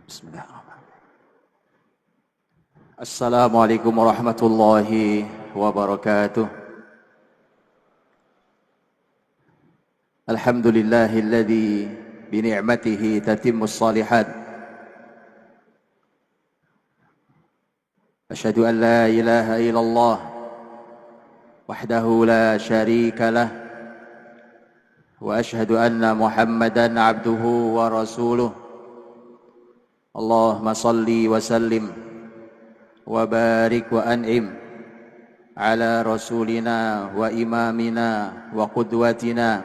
Bismillahirrahmanirrahim. Assalamualaikum warahmatullahi wabarakatuh. Alhamdulillahilladzi bini'matihi tatimmus shalihat. Asyhadu an la ilaha illallah wahdahu la syarika lah wa asyhadu anna Muhammadan abduhu wa rasuluh. Allahumma salli wa sallim wa barik wa an'im ala rasulina wa imamina wa qudwatina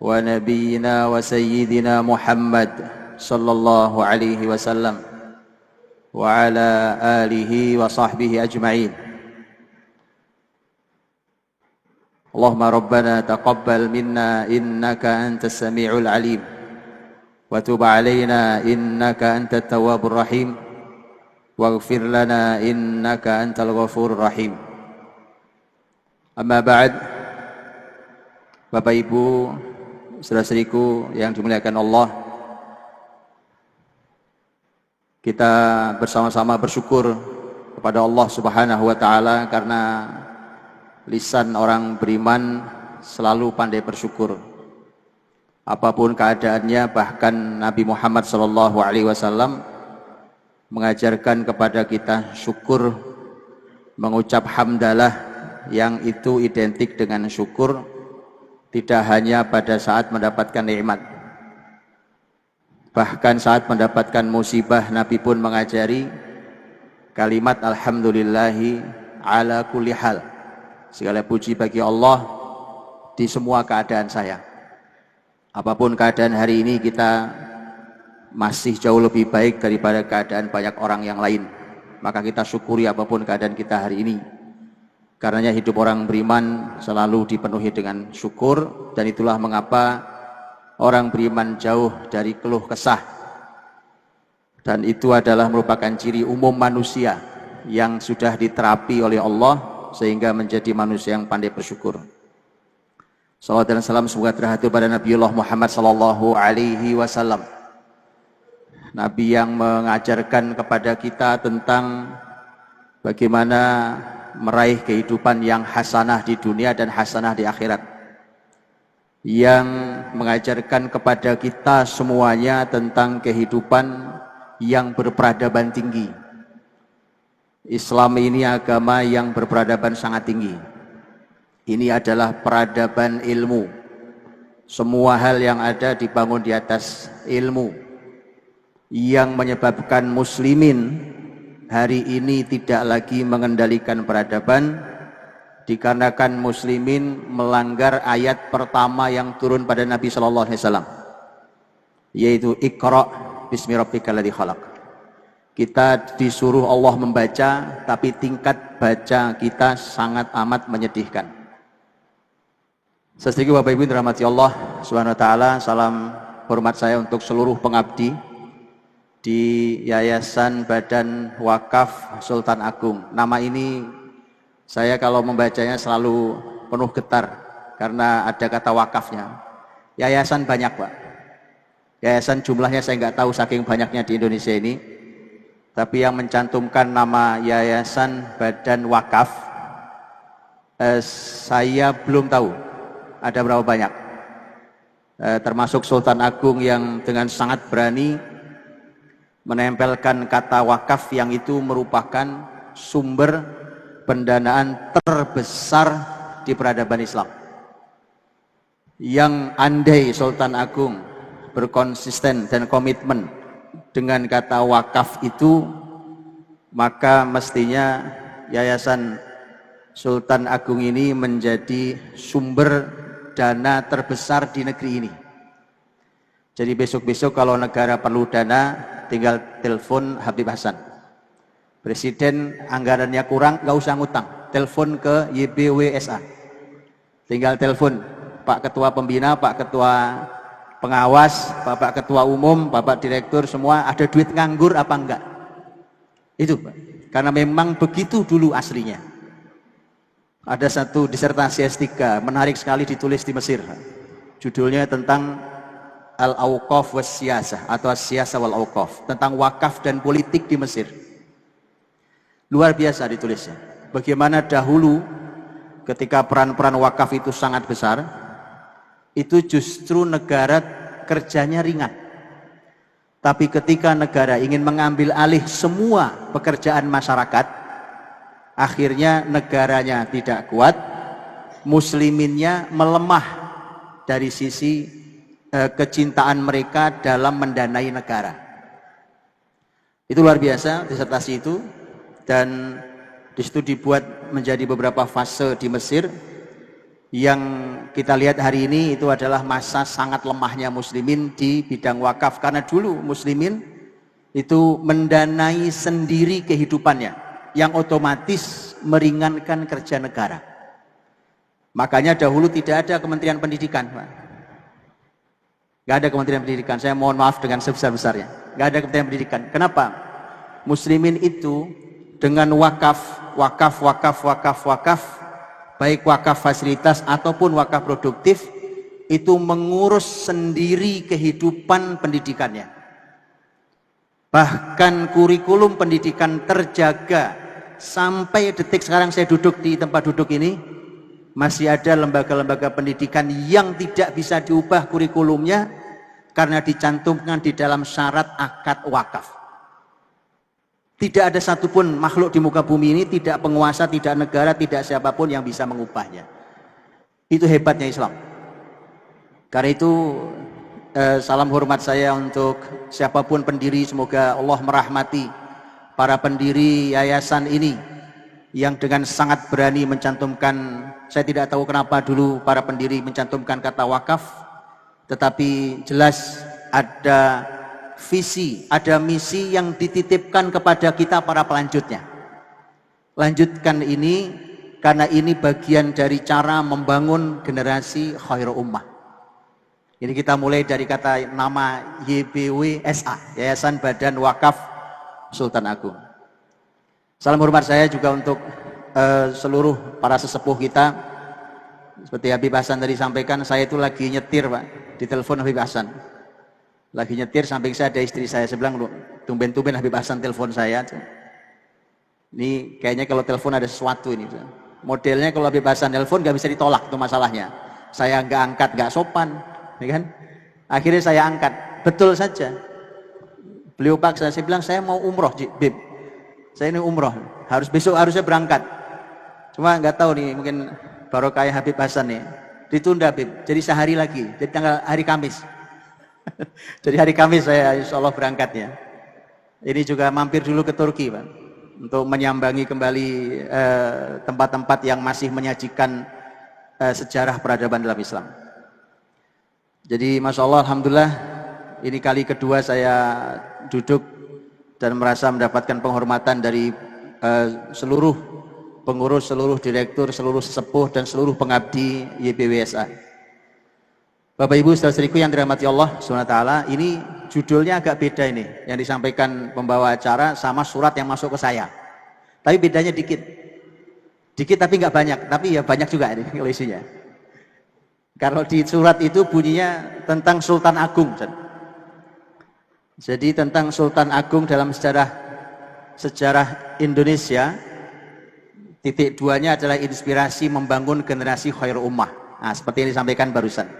wa nabiyyina wa sayyidina Muhammad sallallahu alaihi wasallam wa ala alihi wa sahbihi ajma'in. Allahumma rabbana taqabbal minna innaka antas sami'ul alim wa tub alaina innaka antat tawwabur rahim waghfir lana innaka antal ghafurur rahim. Amma ba'd. Bapak Ibu, saudara-saudariku yang dimuliakan Allah, kita bersama-sama bersyukur kepada Allah Subhanahu wa taala karena lisan orang beriman selalu pandai bersyukur. Apapun keadaannya, bahkan Nabi Muhammad SAW mengajarkan kepada kita syukur, mengucap hamdalah yang itu identik dengan syukur, tidak hanya pada saat mendapatkan nikmat. Bahkan saat mendapatkan musibah, Nabi pun mengajari kalimat alhamdulillahi ala kulli hal. Segala puji bagi Allah di semua keadaan saya. Apapun keadaan hari ini, kita masih jauh lebih baik daripada keadaan banyak orang yang lain. Maka kita syukuri apapun keadaan kita hari ini. Karenanya hidup orang beriman selalu dipenuhi dengan syukur, dan itulah mengapa orang beriman jauh dari keluh kesah. Dan itu adalah merupakan ciri umum manusia yang sudah diterapi oleh Allah sehingga menjadi manusia yang pandai bersyukur. Salawat dan salam semoga terhatur pada Nabiullah Muhammad sallallahu alaihi wasallam. Nabi yang mengajarkan kepada kita tentang bagaimana meraih kehidupan yang hasanah di dunia dan hasanah di akhirat, yang mengajarkan kepada kita semuanya tentang kehidupan yang berperadaban tinggi. Islam ini agama yang berperadaban sangat tinggi. Ini adalah peradaban ilmu. Semua hal yang ada dibangun di atas ilmu, yang menyebabkan muslimin hari ini tidak lagi mengendalikan peradaban, dikarenakan muslimin melanggar ayat pertama yang turun pada Nabi sallallahu alaihi wasallam, yaitu Iqra bismi rabbikal ladzi khalaq. Kita disuruh Allah membaca, tapi tingkat baca kita sangat amat menyedihkan. Saudaraku Bapak Ibu dirahmati Allah Subhanahu wa taala, salam hormat saya untuk seluruh pengabdi di Yayasan Badan Wakaf Sultan Agung. Nama ini saya kalau membacanya selalu penuh getar karena ada kata wakafnya. Yayasan banyak, Pak. Yayasan jumlahnya saya nggak tahu saking banyaknya di Indonesia ini. Tapi yang mencantumkan nama Yayasan Badan Wakaf, saya belum tahu ada berapa banyak. Termasuk Sultan Agung yang dengan sangat berani menempelkan kata wakaf yang itu merupakan sumber pendanaan terbesar di peradaban Islam. Yang andai Sultan Agung berkonsisten dan komitmen dengan kata wakaf itu, maka mestinya Yayasan Sultan Agung ini menjadi sumber dana terbesar di negeri ini. Jadi besok-besok kalau negara perlu dana, tinggal telepon Habib Hasan. Presiden anggarannya kurang, nggak usah ngutang, telepon ke YBWSA. Tinggal telepon Pak Ketua Pembina, Pak Ketua Pengawas, Bapak Ketua Umum, Bapak Direktur, semua ada duit nganggur apa enggak? Itu, Pak. Karena memang begitu dulu aslinya. Ada satu disertasi S3 menarik sekali ditulis di Mesir. Judulnya tentang al-awqaf was siyasah atau siyasah wal awqaf, tentang wakaf dan politik di Mesir. Luar biasa ditulisnya. Bagaimana dahulu ketika peran-peran wakaf itu sangat besar, itu justru negara kerjanya ringan. Tapi ketika negara ingin mengambil alih semua pekerjaan masyarakat, akhirnya negaranya tidak kuat, musliminnya melemah dari sisi kecintaan mereka dalam mendanai negara. Itu luar biasa disertasi itu, dan di situ dibuat menjadi beberapa fase di Mesir. Yang kita lihat hari ini itu adalah masa sangat lemahnya muslimin di bidang wakaf, karena dulu muslimin itu mendanai sendiri kehidupannya, yang otomatis meringankan kerja negara. Makanya dahulu tidak ada Kementerian Pendidikan, Pak. Gak ada Kementerian Pendidikan, saya mohon maaf dengan sebesar-besarnya. Gak ada Kementerian Pendidikan. Kenapa? Muslimin itu dengan wakaf, baik wakaf fasilitas ataupun wakaf produktif, itu mengurus sendiri kehidupan pendidikannya. Bahkan kurikulum pendidikan terjaga sampai detik sekarang saya duduk di tempat duduk ini, masih ada lembaga-lembaga pendidikan yang tidak bisa diubah kurikulumnya karena dicantumkan di dalam syarat akad wakaf. Tidak ada satupun makhluk di muka bumi ini, tidak penguasa, tidak negara, tidak siapapun yang bisa mengubahnya. Itu hebatnya Islam. Karena itu salam hormat saya untuk siapapun pendiri, semoga Allah merahmati para pendiri yayasan ini yang dengan sangat berani mencantumkan, saya tidak tahu kenapa dulu para pendiri mencantumkan kata wakaf, tetapi jelas ada visi, ada misi yang dititipkan kepada kita para pelanjutnya. Lanjutkan ini, karena ini bagian dari cara membangun generasi khairul ummah. Ini kita mulai dari kata nama YBWSA, Yayasan Badan Wakaf Sultan Agung. Salam hormat saya juga untuk seluruh para sesepuh kita. Seperti Habib Hasan tadi sampaikan, saya itu lagi nyetir, Pak, di telepon Habib Hasan. Lagi nyetir, samping saya ada istri saya bilang, tumben-tumben Habib Hasan telepon saya. Ini kayaknya kalau telepon ada sesuatu ini. Modelnya kalau Habib Hasan telepon nggak bisa ditolak, itu masalahnya. Saya nggak angkat, nggak sopan, ya kan? Akhirnya saya angkat, betul saja. Beliau paksa, saya bilang saya mau umroh, Bib. Saya ini umroh, harusnya berangkat. Cuma nggak tahu nih, mungkin barokah Habib Hasan nih. Ditunda, Bib. Jadi sehari lagi, jadi hari Kamis. Jadi hari Kamis saya insya Allah berangkatnya. Ini juga mampir dulu ke Turki, Pak, untuk menyambangi kembali tempat-tempat yang masih menyajikan sejarah peradaban dalam Islam. Jadi Masya Allah, Alhamdulillah, ini kali kedua saya duduk dan merasa mendapatkan penghormatan dari seluruh pengurus, seluruh direktur, seluruh sesepuh, dan seluruh pengabdi YBWSA. Bapak Ibu saudara-saudariku yang dirahmati Allah SWT, ini judulnya agak beda ini, yang disampaikan pembawa acara sama surat yang masuk ke saya. Tapi bedanya dikit. Dikit tapi nggak banyak, tapi ya banyak juga ini kalau isinya. Kalau di surat itu bunyinya tentang Sultan Agung. Jadi tentang Sultan Agung dalam sejarah Indonesia. Titik duanya adalah inspirasi membangun generasi khairul ummah. Nah, seperti yang disampaikan barusan.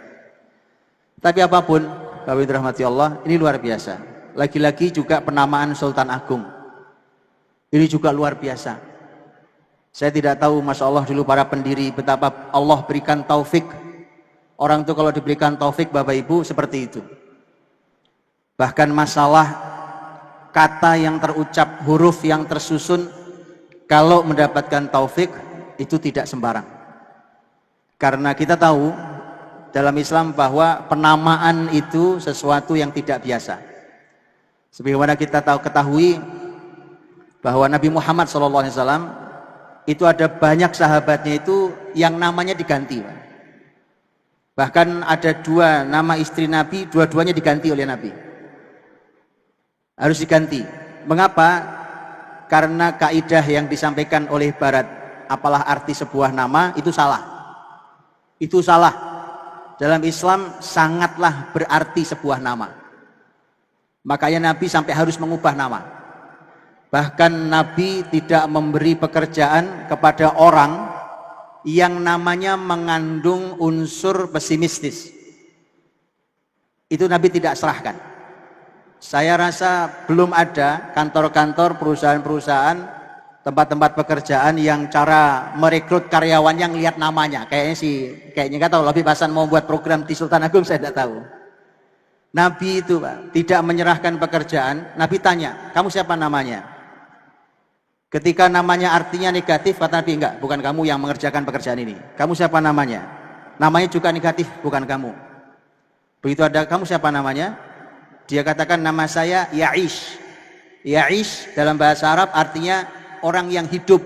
Tapi apapun, Bapak Ibu rahmati Allah, ini luar biasa. Lagi-lagi juga penamaan Sultan Agung. Ini juga luar biasa. Saya tidak tahu, Masya Allah, dulu para pendiri betapa Allah berikan taufik. Orang itu kalau diberikan taufik, Bapak Ibu, seperti itu. Bahkan masalah kata yang terucap, huruf yang tersusun, kalau mendapatkan taufik, itu tidak sembarang. Karena kita tahu dalam Islam bahwa penamaan itu sesuatu yang tidak biasa. Sebagaimana kita ketahui bahwa Nabi Muhammad SAW itu ada banyak sahabatnya itu yang namanya diganti. Bahkan ada 2 nama istri Nabi, dua-duanya diganti oleh Nabi. Harus diganti. Mengapa? Karena kaidah yang disampaikan oleh Barat, apalah arti sebuah nama, itu salah. Itu salah. dalam Islam sangatlah berarti sebuah nama. Makanya Nabi sampai harus mengubah nama. Bahkan Nabi tidak memberi pekerjaan kepada orang yang namanya mengandung unsur pesimistis. Itu Nabi tidak serahkan. Saya rasa belum ada kantor-kantor, perusahaan-perusahaan, tempat-tempat pekerjaan yang cara merekrut karyawan yang lihat namanya. Kayaknya nggak tahu, lebih bahasan mau buat program di Sultan Agung, saya tidak tahu. Nabi itu Pak, tidak menyerahkan pekerjaan. Nabi tanya, kamu siapa namanya? Ketika namanya artinya negatif, kata Nabi, enggak, bukan kamu yang mengerjakan pekerjaan ini. Kamu siapa namanya? Namanya juga negatif, bukan kamu. Begitu ada, kamu siapa namanya? Dia katakan, nama saya Ya'ish. Ya'ish dalam bahasa Arab artinya orang yang hidup.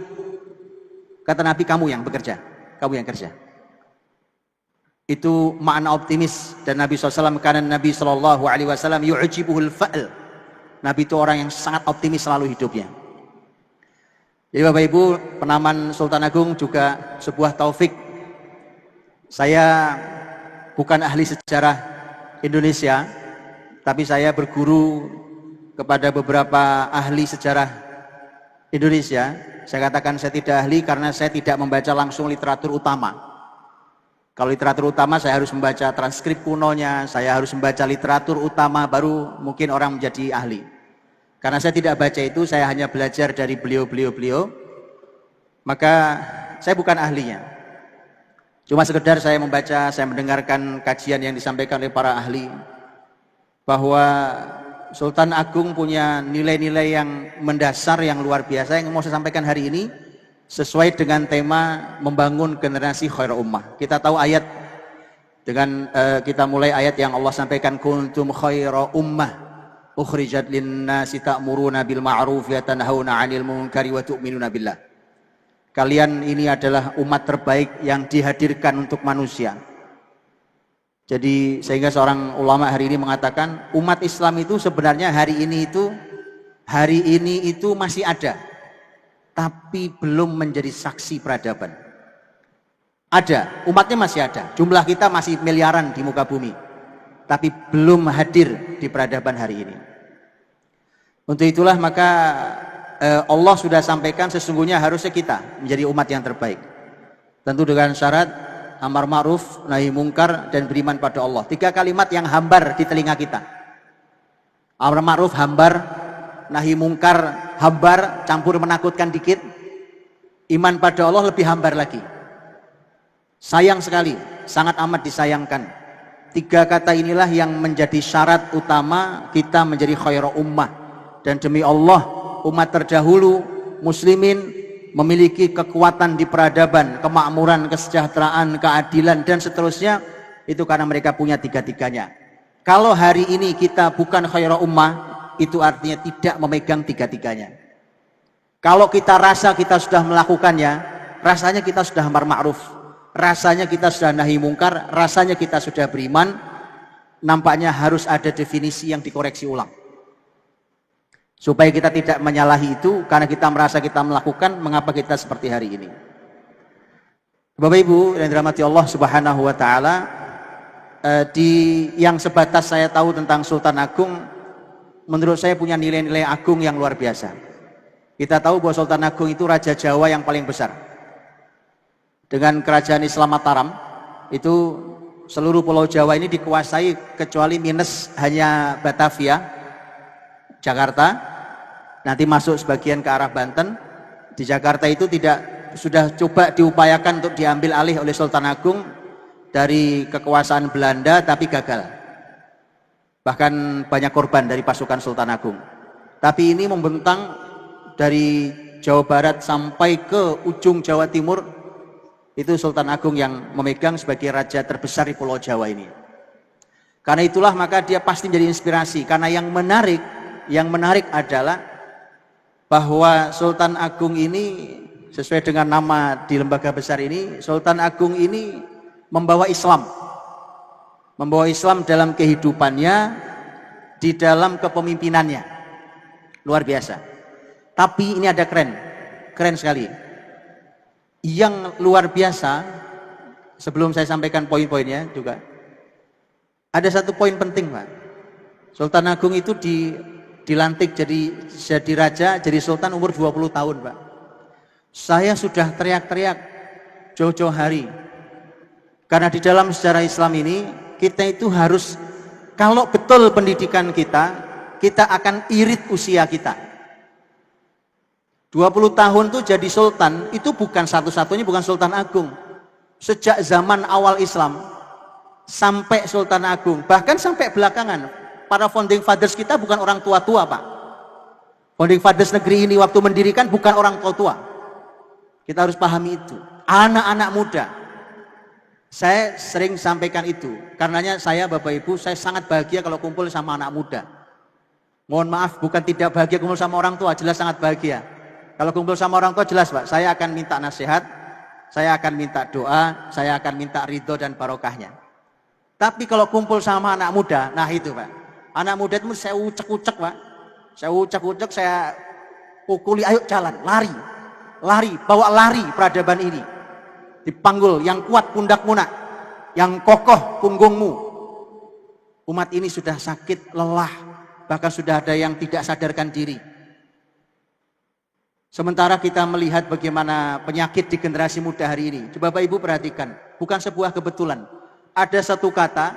Kata Nabi, kamu yang bekerja, kamu yang kerja. Itu makna optimis. Dan Nabi SAW, karena Nabi SAW yu'jibuhul fa'l. Nabi itu orang yang sangat optimis selalu hidupnya. Jadi Bapak Ibu, penamaan Sultan Agung juga sebuah taufik. Saya bukan ahli sejarah Indonesia, tapi saya berguru kepada beberapa ahli sejarah Indonesia. Saya katakan saya tidak ahli karena saya tidak membaca langsung literatur utama. Kalau literatur utama saya harus membaca transkrip kunonya, saya harus membaca literatur utama, baru mungkin orang menjadi ahli. Karena saya tidak baca itu, saya hanya belajar dari beliau-beliau, maka saya bukan ahlinya. Cuma sekedar saya membaca, saya mendengarkan kajian yang disampaikan oleh para ahli, bahwa Sultan Agung punya nilai-nilai yang mendasar, yang luar biasa, yang mau saya sampaikan hari ini sesuai dengan tema membangun generasi khairul ummah. Kita tahu ayat, dengan kita mulai ayat yang Allah sampaikan, kuntum khairul ummah ukhrijat linnasi ta'muruna bil ma'ruf wa tanhauna 'anil munkari wa tu'minuna billah. Kalian ini adalah umat terbaik yang dihadirkan untuk manusia. Jadi sehingga seorang ulama hari ini mengatakan umat Islam itu sebenarnya hari ini itu masih ada, tapi belum menjadi saksi peradaban. Ada, umatnya masih ada, jumlah kita masih miliaran di muka bumi, tapi belum hadir di peradaban hari ini. Untuk itulah maka Allah sudah sampaikan sesungguhnya harusnya kita menjadi umat yang terbaik. Tentu dengan syarat amar ma'ruf, nahi mungkar, dan beriman pada Allah. 3 kalimat yang hambar di telinga kita. Amar ma'ruf hambar, nahi mungkar hambar, campur menakutkan dikit. Iman pada Allah lebih hambar lagi. Sayang sekali, sangat amat disayangkan. 3 kata inilah yang menjadi syarat utama kita menjadi khairul ummah. Dan demi Allah, umat terdahulu muslimin memiliki kekuatan di peradaban, kemakmuran, kesejahteraan, keadilan, dan seterusnya. Itu karena mereka punya 3-tiganya. Kalau hari ini kita bukan khairul ummah, itu artinya tidak memegang 3-tiganya. Kalau kita rasa kita sudah melakukannya, rasanya kita sudah amar ma'ruf, rasanya kita sudah nahi mungkar, rasanya kita sudah beriman, nampaknya harus ada definisi yang dikoreksi ulang. Supaya kita tidak menyalahi itu, karena kita merasa kita melakukan, mengapa kita seperti hari ini. Bapak Ibu yang dirahmati Allah Subhanahu wa Ta'ala, yang sebatas saya tahu tentang Sultan Agung, menurut saya punya nilai-nilai agung yang luar biasa. Kita tahu bahwa Sultan Agung itu Raja Jawa yang paling besar. Dengan kerajaan Islam Mataram, itu seluruh pulau Jawa ini dikuasai kecuali minus hanya Batavia, Jakarta, nanti masuk sebagian ke arah Banten. Di Jakarta itu sudah coba diupayakan untuk diambil alih oleh Sultan Agung dari kekuasaan Belanda, tapi gagal. Bahkan banyak korban dari pasukan Sultan Agung. Tapi ini membentang dari Jawa Barat sampai ke ujung Jawa Timur, itu Sultan Agung yang memegang sebagai raja terbesar di Pulau Jawa ini. Karena itulah maka dia pasti menjadi inspirasi. Karena yang menarik adalah bahwa Sultan Agung ini sesuai dengan nama di lembaga besar ini, Sultan Agung ini membawa Islam dalam kehidupannya, di dalam kepemimpinannya, luar biasa. Tapi ini ada keren sekali. Yang luar biasa, sebelum saya sampaikan poin-poinnya juga, Ada satu poin penting, Pak. Sultan Agung itu dilantik jadi raja, jadi sultan umur 20 tahun, Pak. Saya sudah teriak-teriak jauh-jauh hari. Karena di dalam sejarah Islam ini, kita itu harus, kalau betul pendidikan kita akan irit usia kita. 20 tahun tuh jadi sultan, itu bukan satu-satunya, bukan Sultan Agung. Sejak zaman awal Islam, sampai Sultan Agung, bahkan sampai belakangan, para founding fathers kita bukan orang tua-tua, Pak. Founding fathers negeri ini waktu mendirikan bukan orang tua-tua. Kita harus pahami itu. Anak-anak muda. Saya sering sampaikan itu. Karenanya saya, Bapak Ibu, saya sangat bahagia kalau kumpul sama anak muda. Mohon maaf, bukan tidak bahagia kumpul sama orang tua, jelas sangat bahagia. Kalau kumpul sama orang tua jelas, Pak, saya akan minta nasihat, saya akan minta doa, saya akan minta ridho dan barokahnya. Tapi kalau kumpul sama anak muda, nah itu, Pak. Anak muda itu saya ucek-ucek, Pak. Saya ucek-ucek, saya pukuli, ayo jalan, lari, bawa lari peradaban ini. Dipanggul, yang kuat pundakmu nak, yang kokoh punggungmu. Umat ini sudah sakit, lelah, bahkan sudah ada yang tidak sadarkan diri. Sementara kita melihat bagaimana penyakit di generasi muda hari ini. Coba Bapak Ibu perhatikan, bukan sebuah kebetulan. Ada satu kata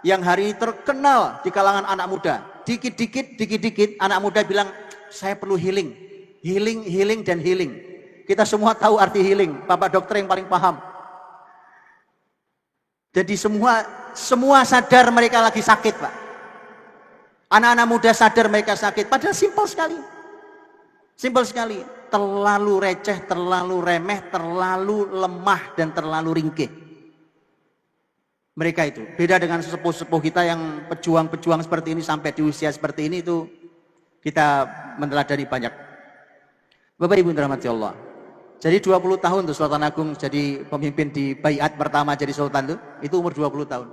yang hari ini terkenal di kalangan anak muda. Dikit-dikit anak muda bilang, saya perlu healing, dan healing. Kita semua tahu arti healing, Bapak dokter yang paling paham. Jadi semua sadar mereka lagi sakit, Pak. Anak-anak muda sadar mereka sakit, padahal simpel sekali. Terlalu receh, terlalu remeh, terlalu lemah, dan terlalu ringkih. Mereka itu beda dengan sesepuh-sepuh kita yang pejuang-pejuang seperti ini sampai di usia seperti ini, itu kita meneladani banyak. Bapak Ibu dirahmati Allah. Jadi 20 tahun tuh Sultan Agung jadi pemimpin di baiat pertama jadi sultan tuh, itu umur 20 tahun.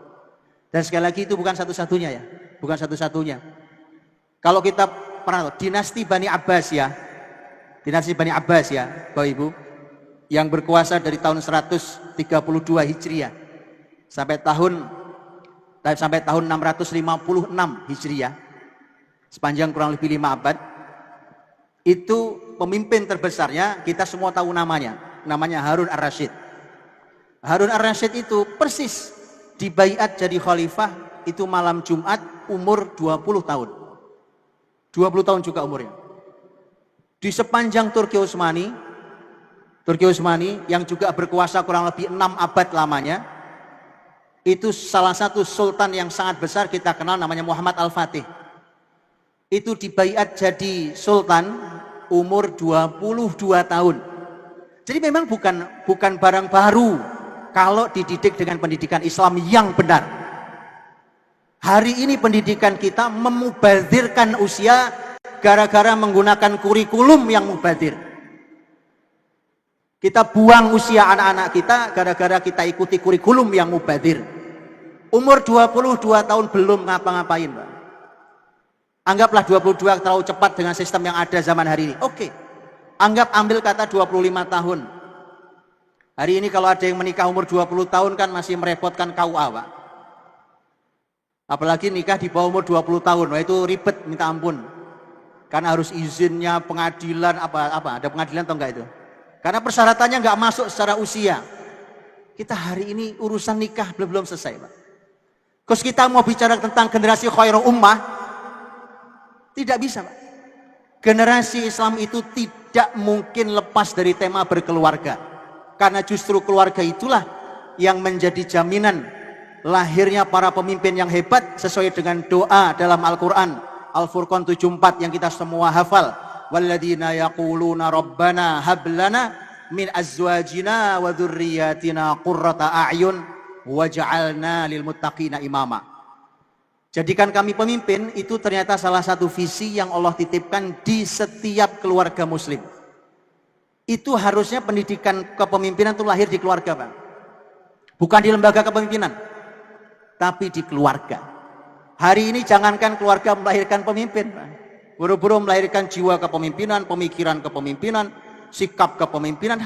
Dan sekali lagi itu bukan satu-satunya ya, bukan satu-satunya. Kalau kita pernah tahu dinasti Bani Abbas ya, Bapak Ibu, yang berkuasa dari tahun 132 Hijriah sampai tahun 656 Hijriah, sepanjang kurang lebih 5 abad. Itu pemimpin terbesarnya kita semua tahu namanya Harun Ar-Rasyid. Harun Ar-Rasyid itu persis dibaiat jadi khalifah itu malam Jumat umur 20 tahun. 20 tahun juga umurnya. Di sepanjang Turki Utsmani yang juga berkuasa kurang lebih 6 abad lamanya, itu salah satu sultan yang sangat besar kita kenal namanya Muhammad Al-Fatih. Itu dibaiat jadi sultan umur 22 tahun. Jadi memang bukan barang baru kalau dididik dengan pendidikan Islam yang benar. Hari ini pendidikan kita memubazirkan usia gara-gara menggunakan kurikulum yang mubazir. Kita buang usia anak-anak kita gara-gara kita ikuti kurikulum yang mubazir. Umur 22 tahun belum ngapa-ngapain, Pak. Anggaplah 22 terlalu cepat dengan sistem yang ada zaman hari ini. Oke. Ambil kata 25 tahun. Hari ini kalau ada yang menikah umur 20 tahun kan masih merepotkan KUA, Pak. Apalagi nikah di bawah umur 20 tahun. Wah, itu ribet minta ampun. Karena harus izinnya pengadilan apa ada pengadilan atau enggak itu? Karena persyaratannya enggak masuk secara usia. Kita hari ini urusan nikah belum selesai, Pak. Terus kita mau bicara tentang generasi khairul ummah, tidak bisa, Pak. Generasi Islam itu tidak mungkin lepas dari tema berkeluarga. Karena justru keluarga itulah yang menjadi jaminan lahirnya para pemimpin yang hebat sesuai dengan doa dalam Al-Quran. Al-Furqan 74 yang kita semua hafal. Walladzina yaquluna rabbana hablana min azwajina wa dzurriyyatina qurrata a'yun waj'alna lil muttaqina imama. Jadikan kami pemimpin, itu ternyata salah satu visi yang Allah titipkan di setiap keluarga muslim. Itu harusnya pendidikan kepemimpinan itu lahir di keluarga, Pak. Bukan di lembaga kepemimpinan, tapi di keluarga. Hari ini jangankan keluarga melahirkan pemimpin, Pak. Buru-buru melahirkan jiwa kepemimpinan, pemikiran kepemimpinan, sikap kepemimpinan.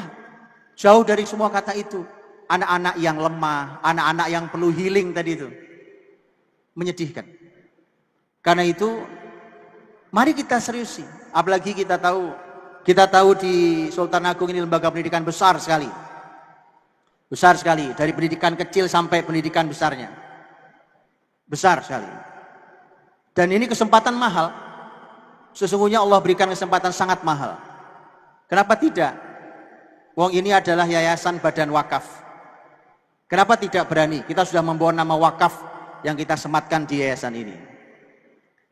Jauh dari semua kata itu. Anak-anak yang lemah, anak-anak yang perlu healing tadi itu. menyedihkan. Karena itu mari kita seriusi. Apalagi kita tahu di Sultan Agung ini lembaga pendidikan besar sekali. Besar sekali, dari pendidikan kecil sampai pendidikan besarnya. Besar sekali. Dan ini kesempatan mahal. Sesungguhnya Allah berikan kesempatan sangat mahal. Kenapa tidak? Wong ini adalah yayasan badan wakaf. Kenapa tidak berani? Kita sudah membawa nama wakaf yang kita sematkan di yayasan ini.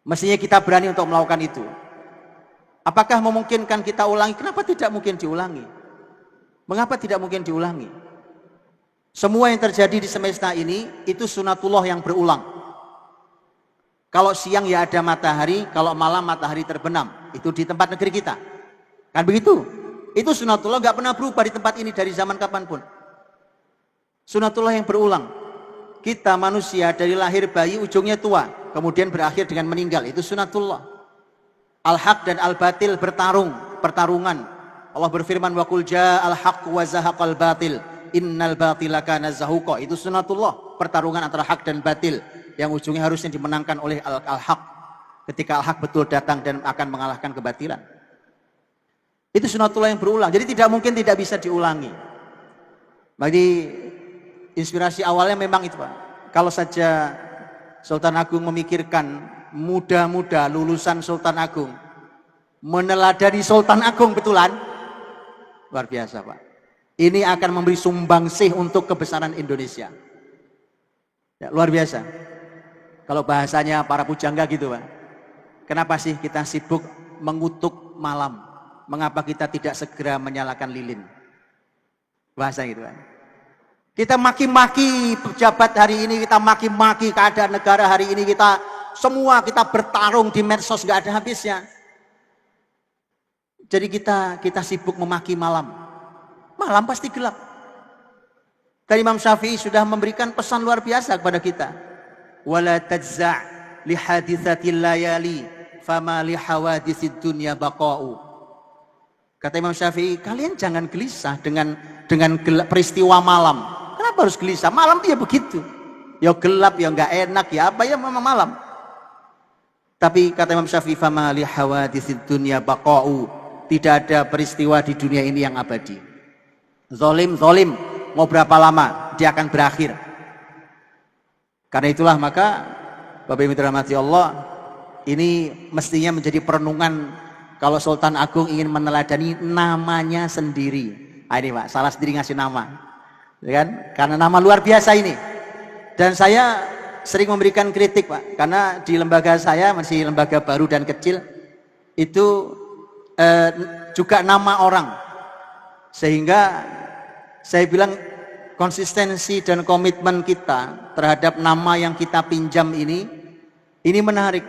Mestinya kita berani untuk melakukan itu. Apakah memungkinkan kita ulangi? Kenapa tidak mungkin diulangi? Mengapa tidak mungkin diulangi? Semua yang terjadi di semesta ini itu sunatullah yang berulang. Kalau siang ya ada matahari, kalau malam matahari terbenam. Itu di tempat negeri kita. Kan begitu? Itu sunatullah gak pernah berubah di tempat ini dari zaman kapanpun. Sunatullah yang berulang. Kita manusia dari lahir bayi ujungnya tua, kemudian berakhir dengan meninggal. Itu sunatullah. Al-haq dan al-batil pertarungan. Allah berfirman, wa qul ja'al haq wa zahaqal batil. Innal batila kana zahuqa. Itu sunatullah, pertarungan antara hak dan batil yang ujungnya harusnya dimenangkan oleh al-haq ketika al-haq betul datang dan akan mengalahkan kebatilan. Itu sunatullah yang berulang. Jadi tidak mungkin tidak bisa diulangi. Bagi inspirasi awalnya memang itu, Pak. Kalau saja Sultan Agung memikirkan muda-muda lulusan Sultan Agung meneladani Sultan Agung betulan, luar biasa, Pak. Ini akan memberi sumbangsih untuk kebesaran Indonesia. Ya, luar biasa. Kalau bahasanya para pujangga gitu, Pak. Kenapa sih kita sibuk mengutuk malam? Mengapa kita tidak segera menyalakan lilin? Bahasa gitu, Pak. Kita maki-maki pejabat hari ini, kita maki-maki keadaan negara hari ini, kita bertarung di medsos nggak ada habisnya. Jadi kita sibuk memaki malam. Malam pasti gelap. Dan Imam Syafi'i sudah memberikan pesan luar biasa kepada kita. Wala tajza' li haditsatil layali fama li hawaditsid dunya baqa'u. Kata Imam Syafi'i, kalian jangan gelisah dengan peristiwa malam. Kenapa harus gelisah? Malam itu ya begitu. Ya gelap, ya enggak enak, ya apa ya memang malam. Tapi kata Imam Syafi'i, fama li hawaditsid dunya baqa'u. Tidak ada peristiwa di dunia ini yang abadi. Zolim, mau berapa lama dia akan berakhir. Karena itulah maka Bapak Ibu dirahmati Allah, ini mestinya menjadi perenungan kalau Sultan Agung ingin meneladani namanya sendiri. Ini Pak, salah sendiri ngasih nama, ya kan? Karena nama luar biasa ini. Dan saya sering memberikan kritik, Pak, karena di lembaga saya masih lembaga baru dan kecil, itu juga nama orang. Sehingga saya bilang konsistensi dan komitmen kita terhadap nama yang kita pinjam ini menarik.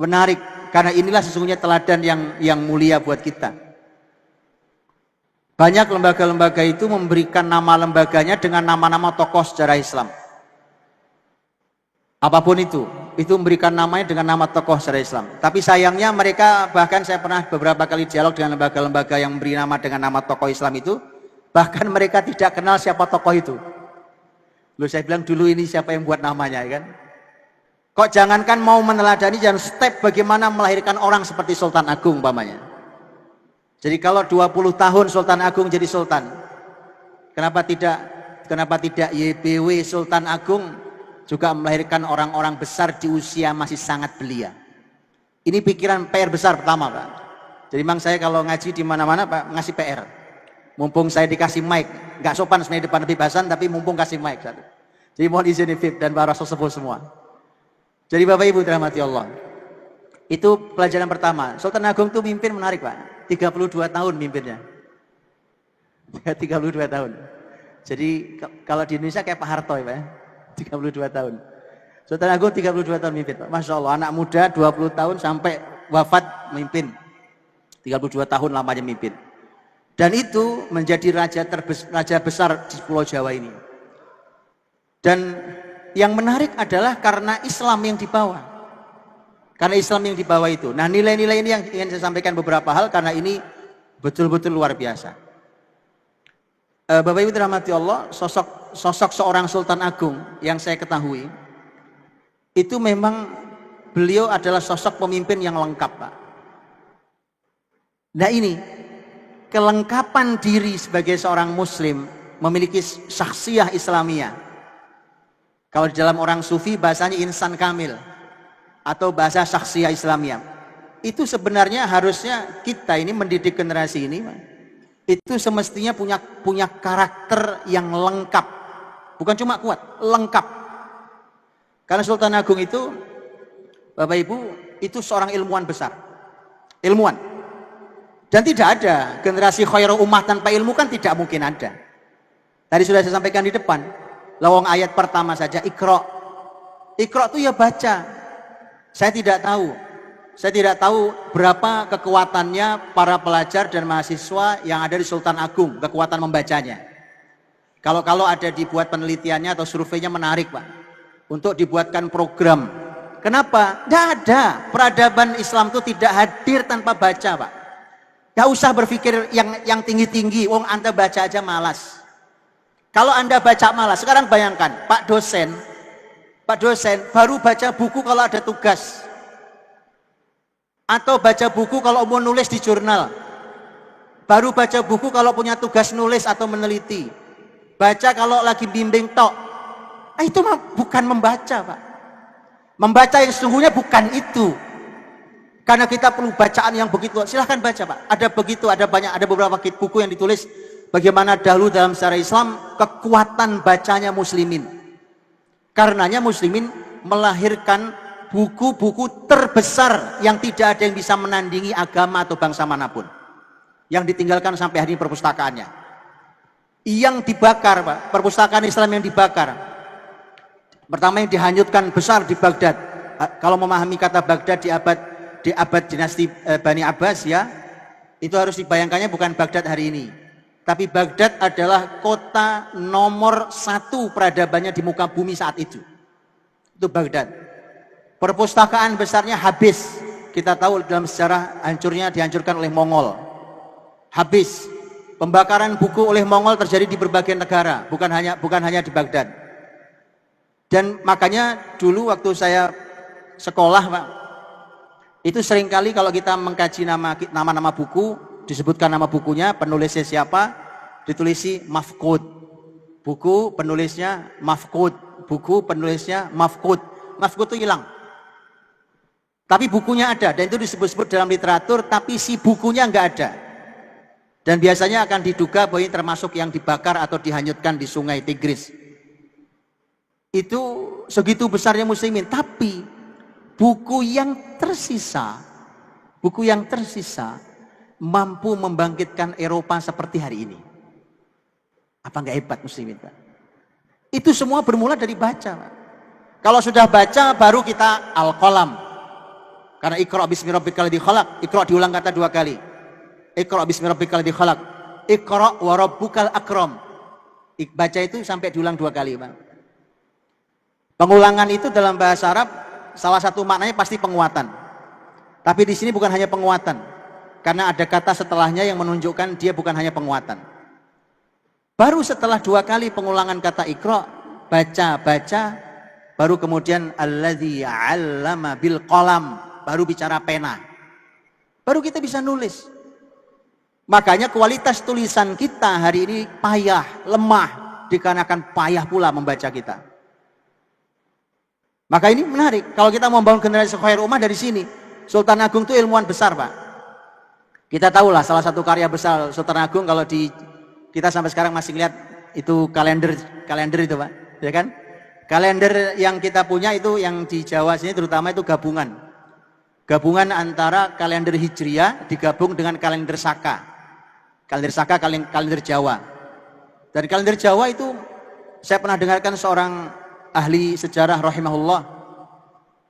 Menarik, karena inilah sesungguhnya teladan yang mulia buat kita. Banyak lembaga-lembaga itu memberikan nama lembaganya dengan nama-nama tokoh sejarah Islam. Apapun itu memberikan namanya dengan nama tokoh sejarah Islam. Tapi sayangnya mereka, bahkan saya pernah beberapa kali dialog dengan lembaga-lembaga yang memberi nama dengan nama tokoh Islam itu, bahkan mereka tidak kenal siapa tokoh itu. Loh, saya bilang dulu ini siapa yang buat namanya, ya kan? Kok jangankan mau meneladani, jangan step bagaimana melahirkan orang seperti Sultan Agung umpamanya. Jadi kalau 20 tahun Sultan Agung jadi sultan, kenapa tidak YBW Sultan Agung juga melahirkan orang-orang besar di usia masih sangat belia. Ini pikiran PR besar pertama, Pak. Jadi memang saya kalau ngaji di mana-mana, Pak, ngasih PR. Mumpung saya dikasih mic, nggak sopan sebenarnya depan Habib Hasan, tapi mumpung kasih mic satu. Jadi mohon izin Habib dan para sesepuh semua. Jadi Bapak Ibu dirahmati Allah, itu pelajaran pertama. Sultan Agung itu mimpin menarik, Pak. 32 tahun mimpinnya. 32 tahun. Jadi kalau di Indonesia kayak Pak Harto ya, Pak. 32 tahun. Sultan Agung 32 tahun mimpin, Pak. Masya Allah, anak muda 20 tahun sampai wafat mimpin. 32 tahun lamanya mimpin. Dan itu menjadi raja besar di Pulau Jawa ini. Dan yang menarik adalah karena Islam yang dibawa. Karena Islam yang dibawa itu. Nah, nilai-nilai ini yang ingin saya sampaikan beberapa hal karena ini betul-betul luar biasa. Bapak Ibu dirahmati Allah, sosok seorang Sultan Agung yang saya ketahui itu memang beliau adalah sosok pemimpin yang lengkap, Pak. Nah ini, kelengkapan diri sebagai seorang muslim memiliki syakhsiyah Islamiyah. Kalau di dalam orang sufi bahasanya insan kamil atau bahasa syakhsiyah Islamiyah. Itu sebenarnya harusnya kita ini mendidik generasi ini, Pak, itu semestinya punya karakter yang lengkap. Bukan cuma kuat, lengkap. Karena Sultan Agung itu, Bapak Ibu, itu seorang ilmuwan besar. Ilmuwan. Dan tidak ada generasi khairul ummah tanpa ilmu, kan tidak mungkin ada. Tadi sudah saya sampaikan di depan. Lawang ayat pertama saja, Iqra. Iqra itu ya baca. Saya tidak tahu berapa kekuatannya para pelajar dan mahasiswa yang ada di Sultan Agung, kekuatan membacanya. Kalau ada dibuat penelitiannya atau surveinya menarik, Pak, untuk dibuatkan program. Kenapa? Tidak ada. Peradaban Islam itu tidak hadir tanpa baca, Pak. Gak usah berpikir yang tinggi-tinggi, wong Anda baca aja malas. Kalau Anda baca malas, sekarang bayangkan, Pak dosen baru baca buku kalau ada tugas. Atau baca buku kalau mau nulis di jurnal. Baru baca buku kalau punya tugas nulis atau meneliti. Baca kalau lagi bimbing tok. Itu bukan membaca, Pak. Membaca yang sesungguhnya bukan itu. Karena kita perlu bacaan yang begitu. Silahkan baca, Pak. Ada beberapa buku yang ditulis bagaimana dahulu dalam sejarah Islam kekuatan bacanya muslimin. Karenanya muslimin melahirkan buku-buku terbesar yang tidak ada yang bisa menandingi agama atau bangsa manapun. Yang ditinggalkan sampai hari ini perpustakaannya. Yang dibakar, Pak, perpustakaan Islam yang dibakar. Pertama yang dihanyutkan besar di Baghdad. Kalau memahami kata Baghdad di abad dinasti Bani Abbas, ya, itu harus dibayangkannya bukan Baghdad hari ini. Tapi Baghdad adalah kota nomor 1 peradabannya di muka bumi saat itu. Itu Baghdad. Perpustakaan besarnya habis. Kita tahu dalam sejarah dihancurkan oleh Mongol. Habis. Pembakaran buku oleh Mongol terjadi di berbagai negara, bukan hanya di Baghdad. Dan makanya dulu waktu saya sekolah, Pak, itu seringkali kalau kita mengkaji nama-nama buku, disebutkan nama bukunya, penulisnya siapa, ditulisi mafqud. Buku penulisnya mafqud. Buku penulisnya mafqud. Mafqud itu hilang. Tapi bukunya ada, dan itu disebut-sebut dalam literatur, tapi si bukunya nggak ada. Dan biasanya akan diduga bahwa ini termasuk yang dibakar atau dihanyutkan di sungai Tigris. Itu segitu besarnya muslimin. Tapi buku yang tersisa mampu membangkitkan Eropa seperti hari ini. Apa nggak hebat muslimin, Pak? Itu semua bermula dari baca, Pak. Kalau sudah baca baru kita al-qalam. Karena Iqra bismi rabbikal ladzi khalaq. Iqra diulang kata 2 kali. Iqra bismi rabbikal ladzi khalaq. Iqra wa rabbukal akram. Baca itu sampai diulang 2 kali, Pak. Pengulangan itu dalam bahasa Arab salah satu maknanya pasti penguatan. Tapi di sini bukan hanya penguatan. Karena ada kata setelahnya yang menunjukkan dia bukan hanya penguatan. Baru setelah 2 kali pengulangan kata Iqra, baca, baru kemudian alladzi 'allama bil qalam, baru bicara pena. Baru kita bisa nulis. Makanya kualitas tulisan kita hari ini payah, lemah, dikarenakan payah pula membaca kita. Maka ini menarik, kalau kita mau membangun generasi khairul ummah dari sini. Sultan Agung itu ilmuwan besar, Pak. Kita tahulah salah satu karya besar Sultan Agung, kalau kita sampai sekarang masih lihat itu kalender itu, Pak, ya kan? Kalender yang kita punya itu yang di Jawa sini terutama itu gabungan antara kalender Hijriah digabung dengan kalender Saka. Kalender Saka, kalender Jawa. Dari kalender Jawa itu saya pernah dengarkan seorang ahli sejarah rahimahullah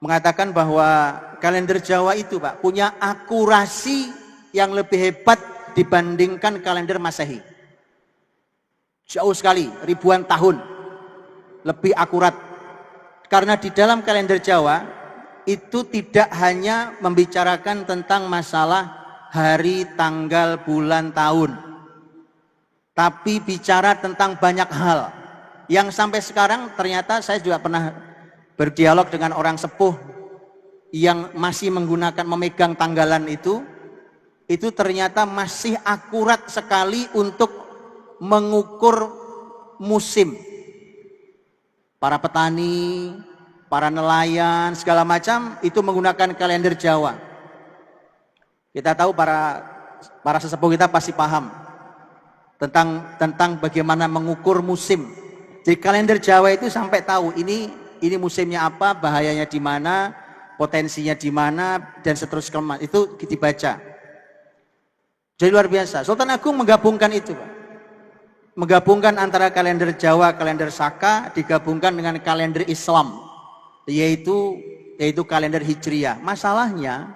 mengatakan bahwa kalender Jawa itu, Pak, punya akurasi yang lebih hebat dibandingkan kalender Masehi. Jauh sekali, ribuan tahun lebih akurat. Karena di dalam kalender Jawa itu tidak hanya membicarakan tentang masalah hari, tanggal, bulan, tahun, tapi bicara tentang banyak hal yang sampai sekarang ternyata saya juga pernah berdialog dengan orang sepuh yang masih memegang tanggalan itu ternyata masih akurat sekali untuk mengukur musim. Para petani, para nelayan, segala macam itu menggunakan kalender Jawa. Kita tahu para sesepuh kita pasti paham tentang bagaimana mengukur musim. Jadi kalender Jawa itu sampai tahu ini musimnya apa, bahayanya di mana, potensinya di mana, dan seterusnya. Itu dibaca. Jadi luar biasa. Sultan Agung menggabungkan itu, Pak. Menggabungkan antara kalender Jawa, kalender Saka, digabungkan dengan kalender Islam, yaitu kalender Hijriyah. Masalahnya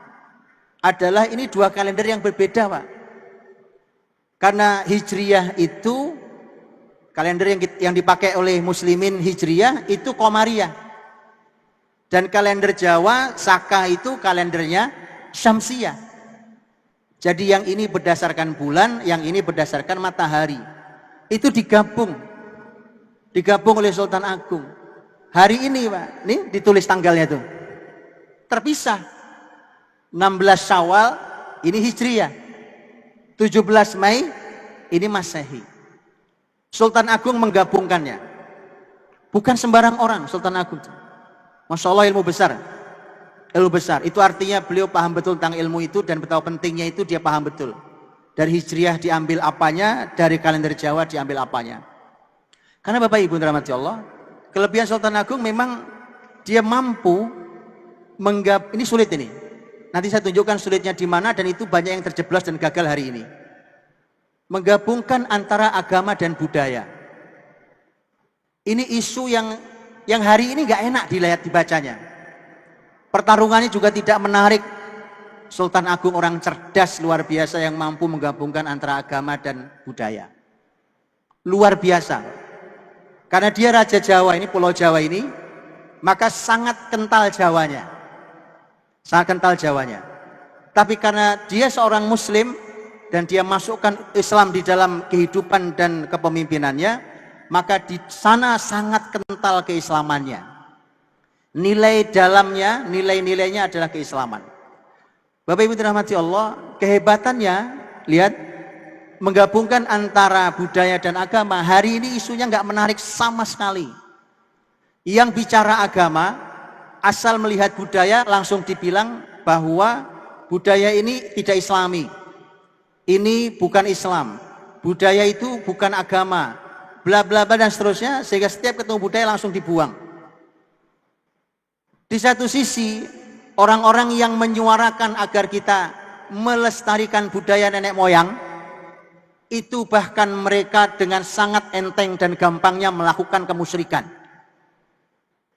adalah ini dua kalender yang berbeda, Pak. Karena Hijriyah itu kalender yang dipakai oleh muslimin Hijriyah itu Qamariyah. Dan kalender Jawa, Saka itu kalendernya Syamsiyah. Jadi yang ini berdasarkan bulan, yang ini berdasarkan matahari. Itu digabung oleh Sultan Agung. Hari ini, Pak, nih ditulis tanggalnya tuh. Terpisah. 16 Syawal ini Hijriyah. 17 Mei ini Masehi. Sultan Agung menggabungkannya. Bukan sembarang orang Sultan Agung. Masya Allah, ilmu besar. Ilmu besar. Itu artinya beliau paham betul tentang ilmu itu, dan betapa pentingnya itu dia paham betul. Dari Hijriyah diambil apanya, dari kalender Jawa diambil apanya. Karena Bapak Ibu dirahmati Allah, kelebihan Sultan Agung memang dia mampu ini sulit ini. Nanti saya tunjukkan sulitnya di mana, dan itu banyak yang terjeblos dan gagal hari ini. Menggabungkan antara agama dan budaya. Ini isu yang hari ini nggak enak dilihat dibacanya. Pertarungannya juga tidak menarik. Sultan Agung orang cerdas luar biasa yang mampu menggabungkan antara agama dan budaya. Luar biasa. Karena dia Raja Jawa ini, Pulau Jawa ini, maka sangat kental Jawanya. Sangat kental Jawanya. Tapi karena dia seorang Muslim dan dia masukkan Islam di dalam kehidupan dan kepemimpinannya, maka di sana sangat kental keislamannya. Nilai dalamnya, nilai-nilainya adalah keislaman. Bapak Ibu dirahmati Allah, kehebatannya, lihat, menggabungkan antara budaya dan agama. Hari ini isunya nggak menarik sama sekali. Yang bicara agama, asal melihat budaya langsung dibilang bahwa budaya ini tidak Islami. Ini bukan Islam. Budaya itu bukan agama. Bla bla bla dan seterusnya, sehingga setiap ketemu budaya langsung dibuang. Di satu sisi, orang-orang yang menyuarakan agar kita melestarikan budaya nenek moyang, itu bahkan mereka dengan sangat enteng dan gampangnya melakukan kemusyrikan.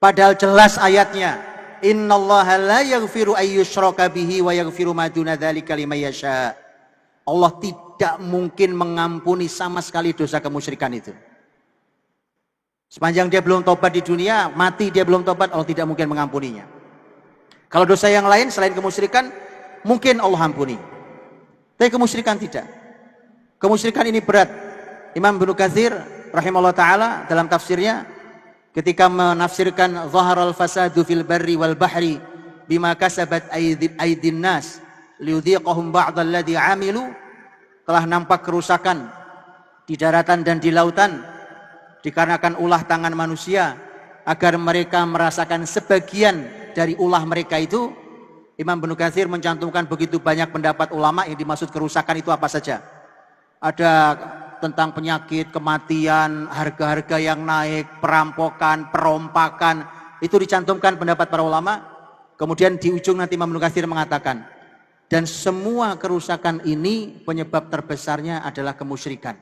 Padahal jelas ayatnya, innallaha la yaghfiru ayyushraka bihi wa yaghfiru ma duna dzalika liman yasha. Allah tidak mungkin mengampuni sama sekali dosa kemusyrikan itu. Sepanjang dia belum tobat di dunia, mati dia belum tobat, Allah tidak mungkin mengampuninya. Kalau dosa yang lain selain kemusyrikan, mungkin Allah ampuni. Tapi kemusyrikan tidak. Kemusyrikan ini berat. Imam Ibnu Katsir rahimahullah ta'ala dalam tafsirnya, ketika menafsirkan zaharal fasadu fil barri wal bahri bima kasabat aydin nas liudhiqahum ba'dalladzi amilu, telah nampak kerusakan di daratan dan di lautan dikarenakan ulah tangan manusia, agar mereka merasakan sebagian dari ulah mereka itu. Imam Ibnu Katsir mencantumkan begitu banyak pendapat ulama yang dimaksud kerusakan itu apa saja. Ada tentang penyakit, kematian, harga-harga yang naik, perampokan, perompakan, itu dicantumkan pendapat para ulama. Kemudian di ujung nanti Imam Ibnu Katsir mengatakan, dan semua kerusakan ini penyebab terbesarnya adalah kemusyrikan.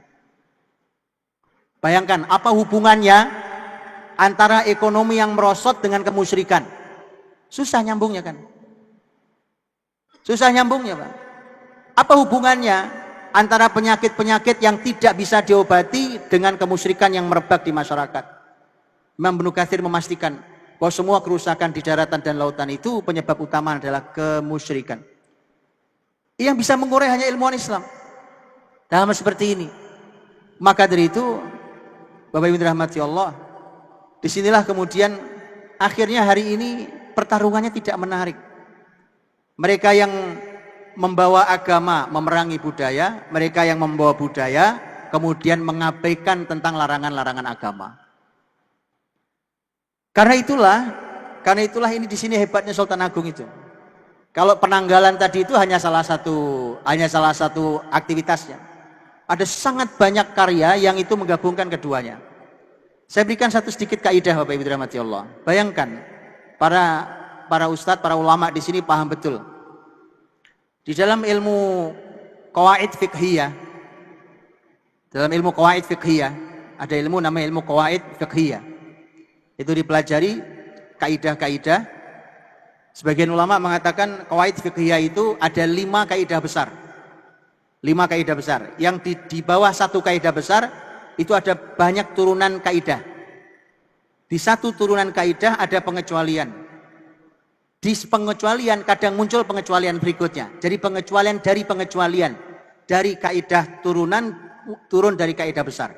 Bayangkan apa hubungannya antara ekonomi yang merosot dengan kemusyrikan. Susah nyambungnya kan? Susah nyambungnya, Pak. Apa hubungannya antara penyakit-penyakit yang tidak bisa diobati dengan kemusyrikan yang merebak di masyarakat? Imam Ibnu Katsir memastikan bahwa semua kerusakan di daratan dan lautan itu penyebab utama adalah kemusyrikan. Yang bisa mengurai hanya ilmuwan Islam. Dalam seperti ini. Maka dari itu, Bapak Ibu dirahmati Allah, disinilah kemudian akhirnya hari ini pertarungannya tidak menarik. Mereka yang membawa agama memerangi budaya, mereka yang membawa budaya kemudian mengabaikan tentang larangan-larangan agama. Karena itulah ini di sini hebatnya Sultan Agung itu. Kalau penanggalan tadi itu hanya salah satu aktivitasnya. Ada sangat banyak karya yang itu menggabungkan keduanya. Saya berikan satu sedikit kaidah Bapak Ibu dirahmati Allah. Bayangkan para ustadz, para ulama di sini paham betul. Di dalam ilmu qawaid fiqhiyah, ada ilmu namanya ilmu qawaid fiqhiyah. Itu dipelajari kaidah-kaidah. Sebagian ulama mengatakan qawaid fiqhiyah itu ada 5 kaidah besar. 5 kaidah besar. Yang di bawah satu kaidah besar itu ada banyak turunan kaidah. Di satu turunan kaidah ada pengecualian. Di pengecualian kadang muncul pengecualian berikutnya. Jadi pengecualian dari pengecualian. Dari kaidah turun dari kaidah besar.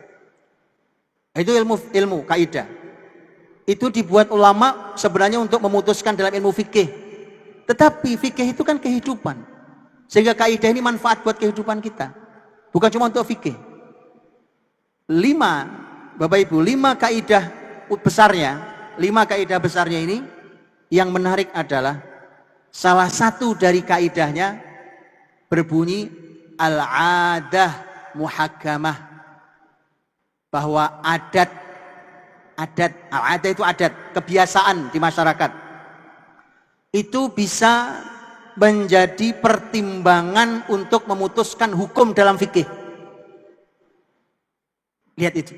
Itu ilmu kaidah. Itu dibuat ulama sebenarnya untuk memutuskan dalam ilmu fikih. Tetapi fikih itu kan kehidupan. Sehingga kaidah ini manfaat buat kehidupan kita. Bukan cuma untuk fikih. 5 Bapak Ibu, 5 kaidah besarnya, 5 kaidah besarnya ini yang menarik adalah salah satu dari kaidahnya berbunyi al-adah muhakkamah, bahwa adat itu adat, kebiasaan di masyarakat itu bisa menjadi pertimbangan untuk memutuskan hukum dalam fikih. Lihat itu.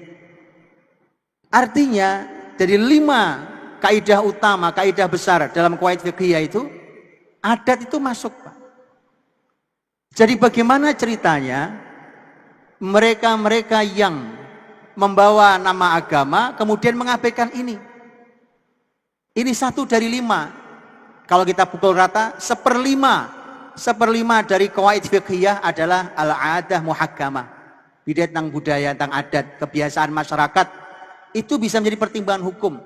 Artinya dari 5 kaidah utama, kaidah besar dalam qawaid fiqhiyah itu, adat itu masuk, Pak. Jadi bagaimana ceritanya mereka-mereka yang membawa nama agama kemudian mengabaikan ini? Ini 1 dari 5. Kalau kita pukul rata, 1/5 dari qawaid fiqhiyah adalah al-adah muhakkamah. Bidat tentang budaya, tentang adat, kebiasaan masyarakat, itu bisa menjadi pertimbangan hukum.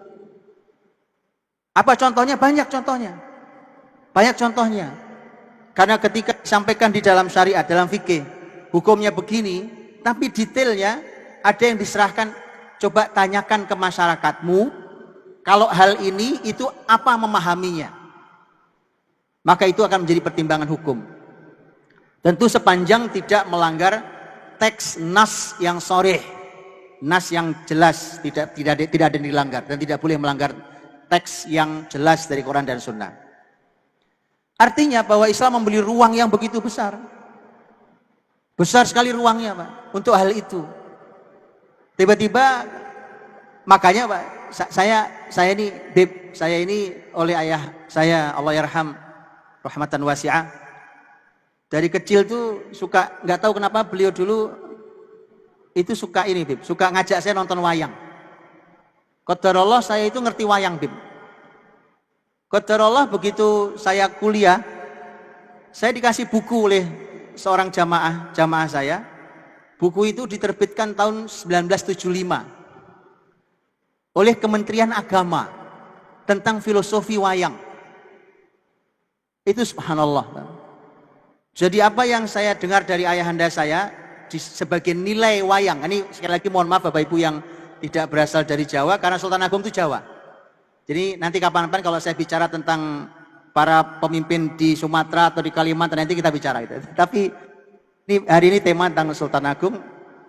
Apa contohnya? Banyak contohnya. Karena ketika disampaikan di dalam syariat, dalam fikih, hukumnya begini, tapi detailnya ada yang diserahkan, coba tanyakan ke masyarakatmu, kalau hal ini itu apa memahaminya. Maka itu akan menjadi pertimbangan hukum. Tentu sepanjang tidak melanggar teks nas yang sharih, nas yang jelas, tidak ada yang dilanggar, dan tidak boleh melanggar teks yang jelas dari Quran dan Sunnah. Artinya bahwa Islam memberi ruang yang begitu besar. Besar sekali ruangnya, Pak, untuk hal itu. Tiba-tiba, makanya Pak, saya ini oleh ayah saya, Allah yarham, rahmatan wasi'ah, dari kecil tuh suka, nggak tahu kenapa beliau dulu itu suka ini, Bib, suka ngajak saya nonton wayang. Qadarullah saya itu ngerti wayang, Bib. Qadarullah begitu saya kuliah, saya dikasih buku oleh seorang jamaah saya. Buku itu diterbitkan tahun 1975 oleh Kementerian Agama tentang filosofi wayang. Itu subhanallah. Jadi apa yang saya dengar dari ayahanda saya sebagai nilai wayang, ini sekali lagi mohon maaf Bapak Ibu yang tidak berasal dari Jawa, karena Sultan Agung itu Jawa. Jadi nanti kapan-kapan kalau saya bicara tentang para pemimpin di Sumatera atau di Kalimantan, nanti kita bicara itu. Tapi hari ini tema tentang Sultan Agung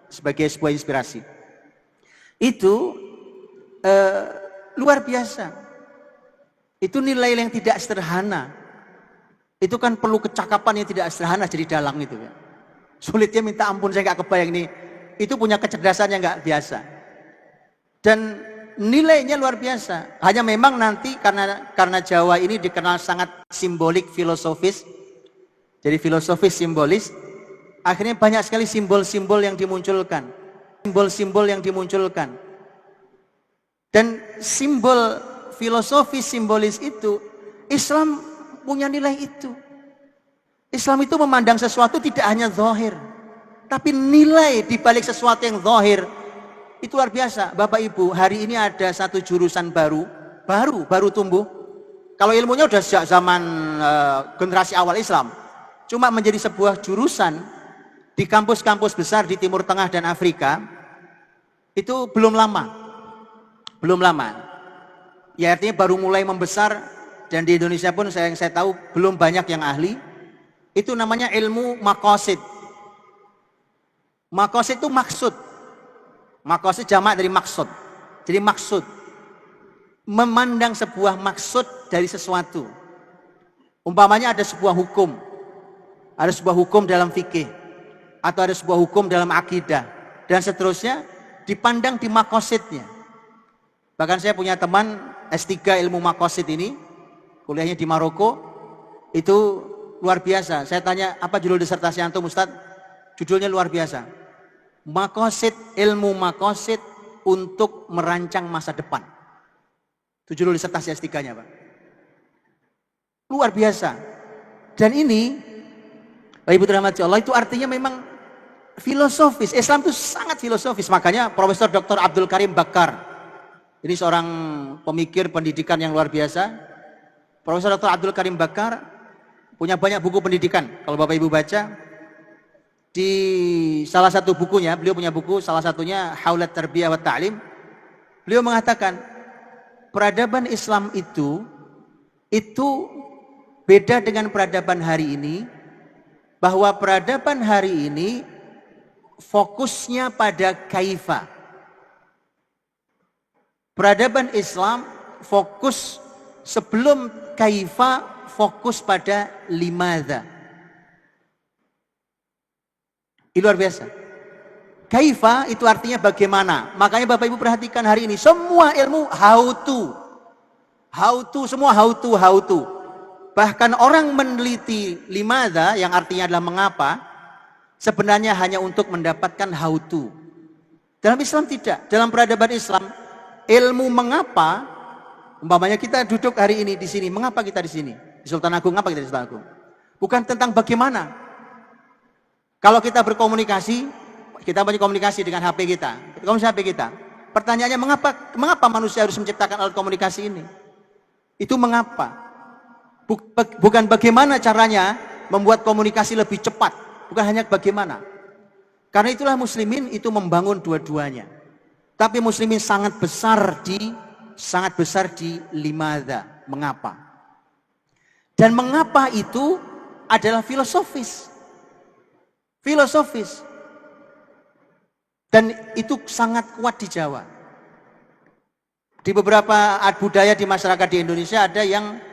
sebagai sebuah inspirasi. Itu luar biasa. Itu nilai yang tidak sederhana. Itu kan perlu kecakapan yang tidak sederhana jadi dalang itu. Ya. Sulitnya minta ampun, saya nggak kebayang ini. Itu punya kecerdasan yang nggak biasa. Dan nilainya luar biasa. Hanya memang nanti karena Jawa ini dikenal sangat simbolik, filosofis. Jadi filosofis, simbolis. Akhirnya banyak sekali simbol-simbol yang dimunculkan. Simbol-simbol yang dimunculkan. Dan simbol filosofis, simbolis itu, Islam punya nilai itu. Islam itu memandang sesuatu tidak hanya zahir, tapi nilai di balik sesuatu yang zahir itu luar biasa. Bapak Ibu, hari ini ada satu jurusan baru baru tumbuh. Kalau ilmunya udah sejak zaman generasi awal Islam, cuma menjadi sebuah jurusan di kampus-kampus besar di Timur Tengah dan Afrika, itu belum lama. Ya artinya baru mulai membesar, dan di Indonesia pun yang saya tahu belum banyak yang ahli. Itu namanya ilmu maqasid. Maqasid itu maksud. Maqasid jamak dari maksud. Jadi maksud, memandang sebuah maksud dari sesuatu. Umpamanya ada sebuah hukum. Ada sebuah hukum dalam fikih, atau ada sebuah hukum dalam akidah, dan seterusnya, dipandang di maqasidnya. Bahkan saya punya teman S3 ilmu maqasid ini, kuliahnya di Maroko, itu luar biasa. Saya tanya, apa judul disertasi antum Ustadz? Judulnya luar biasa. Maqasid, ilmu maqasid untuk merancang masa depan. Itu judul disertasi S3-nya, Pak. Luar biasa. Dan ini, Ibu dirahmati Allah, itu artinya memang filosofis. Islam itu sangat filosofis. Makanya Profesor Dr. Abdul Karim Bakar, ini seorang pemikir pendidikan yang luar biasa. Profesor Dr. Abdul Karim Bakar punya banyak buku pendidikan. Kalau Bapak Ibu baca, di salah satu bukunya, beliau punya buku, salah satunya Haulat Tarbiyah wa Ta'lim. Beliau mengatakan, peradaban Islam itu beda dengan peradaban hari ini, bahwa peradaban hari ini fokusnya pada kaifa. Peradaban Islam fokus sebelum kaifa, fokus pada limadha. Ini luar biasa. Kaifa itu artinya bagaimana. Makanya Bapak Ibu perhatikan hari ini semua ilmu how to, semua how to. Bahkan orang meneliti limadha yang artinya adalah mengapa, sebenarnya hanya untuk mendapatkan how to. Dalam Islam tidak. Dalam peradaban Islam, ilmu mengapa, umpamanya kita duduk hari ini di sini, mengapa kita di sini? Di Sultan Agung, ngapa kita di Sultan Agung? Bukan tentang bagaimana. Kalau kita berkomunikasi, kita banyak komunikasi dengan HP kita. Pertanyaannya, mengapa manusia harus menciptakan alat komunikasi ini? Itu mengapa. Bukan bagaimana caranya membuat komunikasi lebih cepat. Bukan hanya bagaimana. Karena itulah muslimin itu membangun dua-duanya. Tapi muslimin sangat besar di limadha, mengapa. Dan mengapa itu adalah filosofis. Dan itu sangat kuat di Jawa. Di beberapa budaya di masyarakat di Indonesia ada yang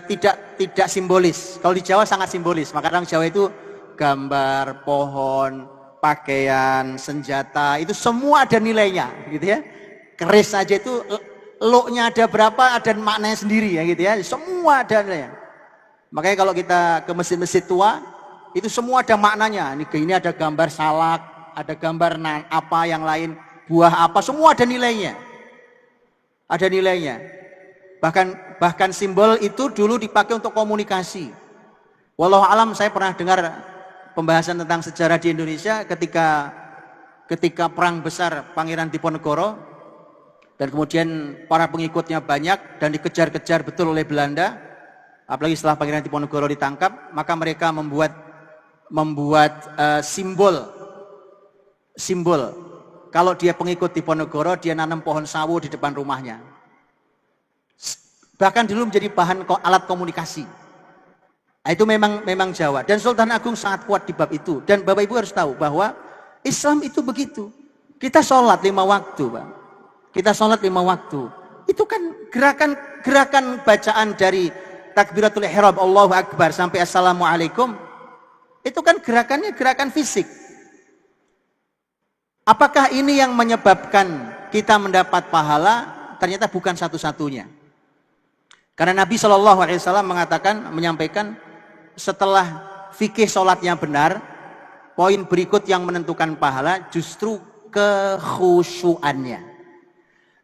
tidak simbolis. Kalau di Jawa sangat simbolis. Maka orang Jawa itu gambar, pohon, pakaian, senjata, itu semua ada nilainya, gitu ya. Keris saja itu lo-nya ada berapa, ada maknanya sendiri ya, gitu ya. Semua ada nilainya. Makanya kalau kita ke masjid-masjid tua, itu semua ada maknanya. Ini ada gambar salak, ada gambar apa yang lain, buah apa, semua ada nilainya. Ada nilainya. Bahkan simbol itu dulu dipakai untuk komunikasi. Wallahu alam, saya pernah dengar pembahasan tentang sejarah di Indonesia ketika perang besar Pangeran Diponegoro, dan kemudian para pengikutnya banyak dan dikejar-kejar betul oleh Belanda. Apalagi setelah Pangeran Diponegoro ditangkap, maka mereka membuat simbol. Kalau dia pengikut Diponegoro, dia nanam pohon sawo di depan rumahnya. Bahkan dulu menjadi bahan alat komunikasi. Nah, itu memang Jawa. Dan Sultan Agung sangat kuat di bab itu. Dan Bapak Ibu harus tahu bahwa Islam itu begitu. Kita sholat 5 waktu, Pak. Kita sholat 5 waktu. Itu kan gerakan bacaan dari takbiratul ihram, Allahu Akbar, sampai Assalamualaikum. Itu kan gerakannya gerakan fisik. Apakah ini yang menyebabkan kita mendapat pahala? Ternyata bukan satu-satunya. Karena Nabi SAW menyampaikan, setelah fikih sholatnya benar, poin berikut yang menentukan pahala justru kekhusyuannya.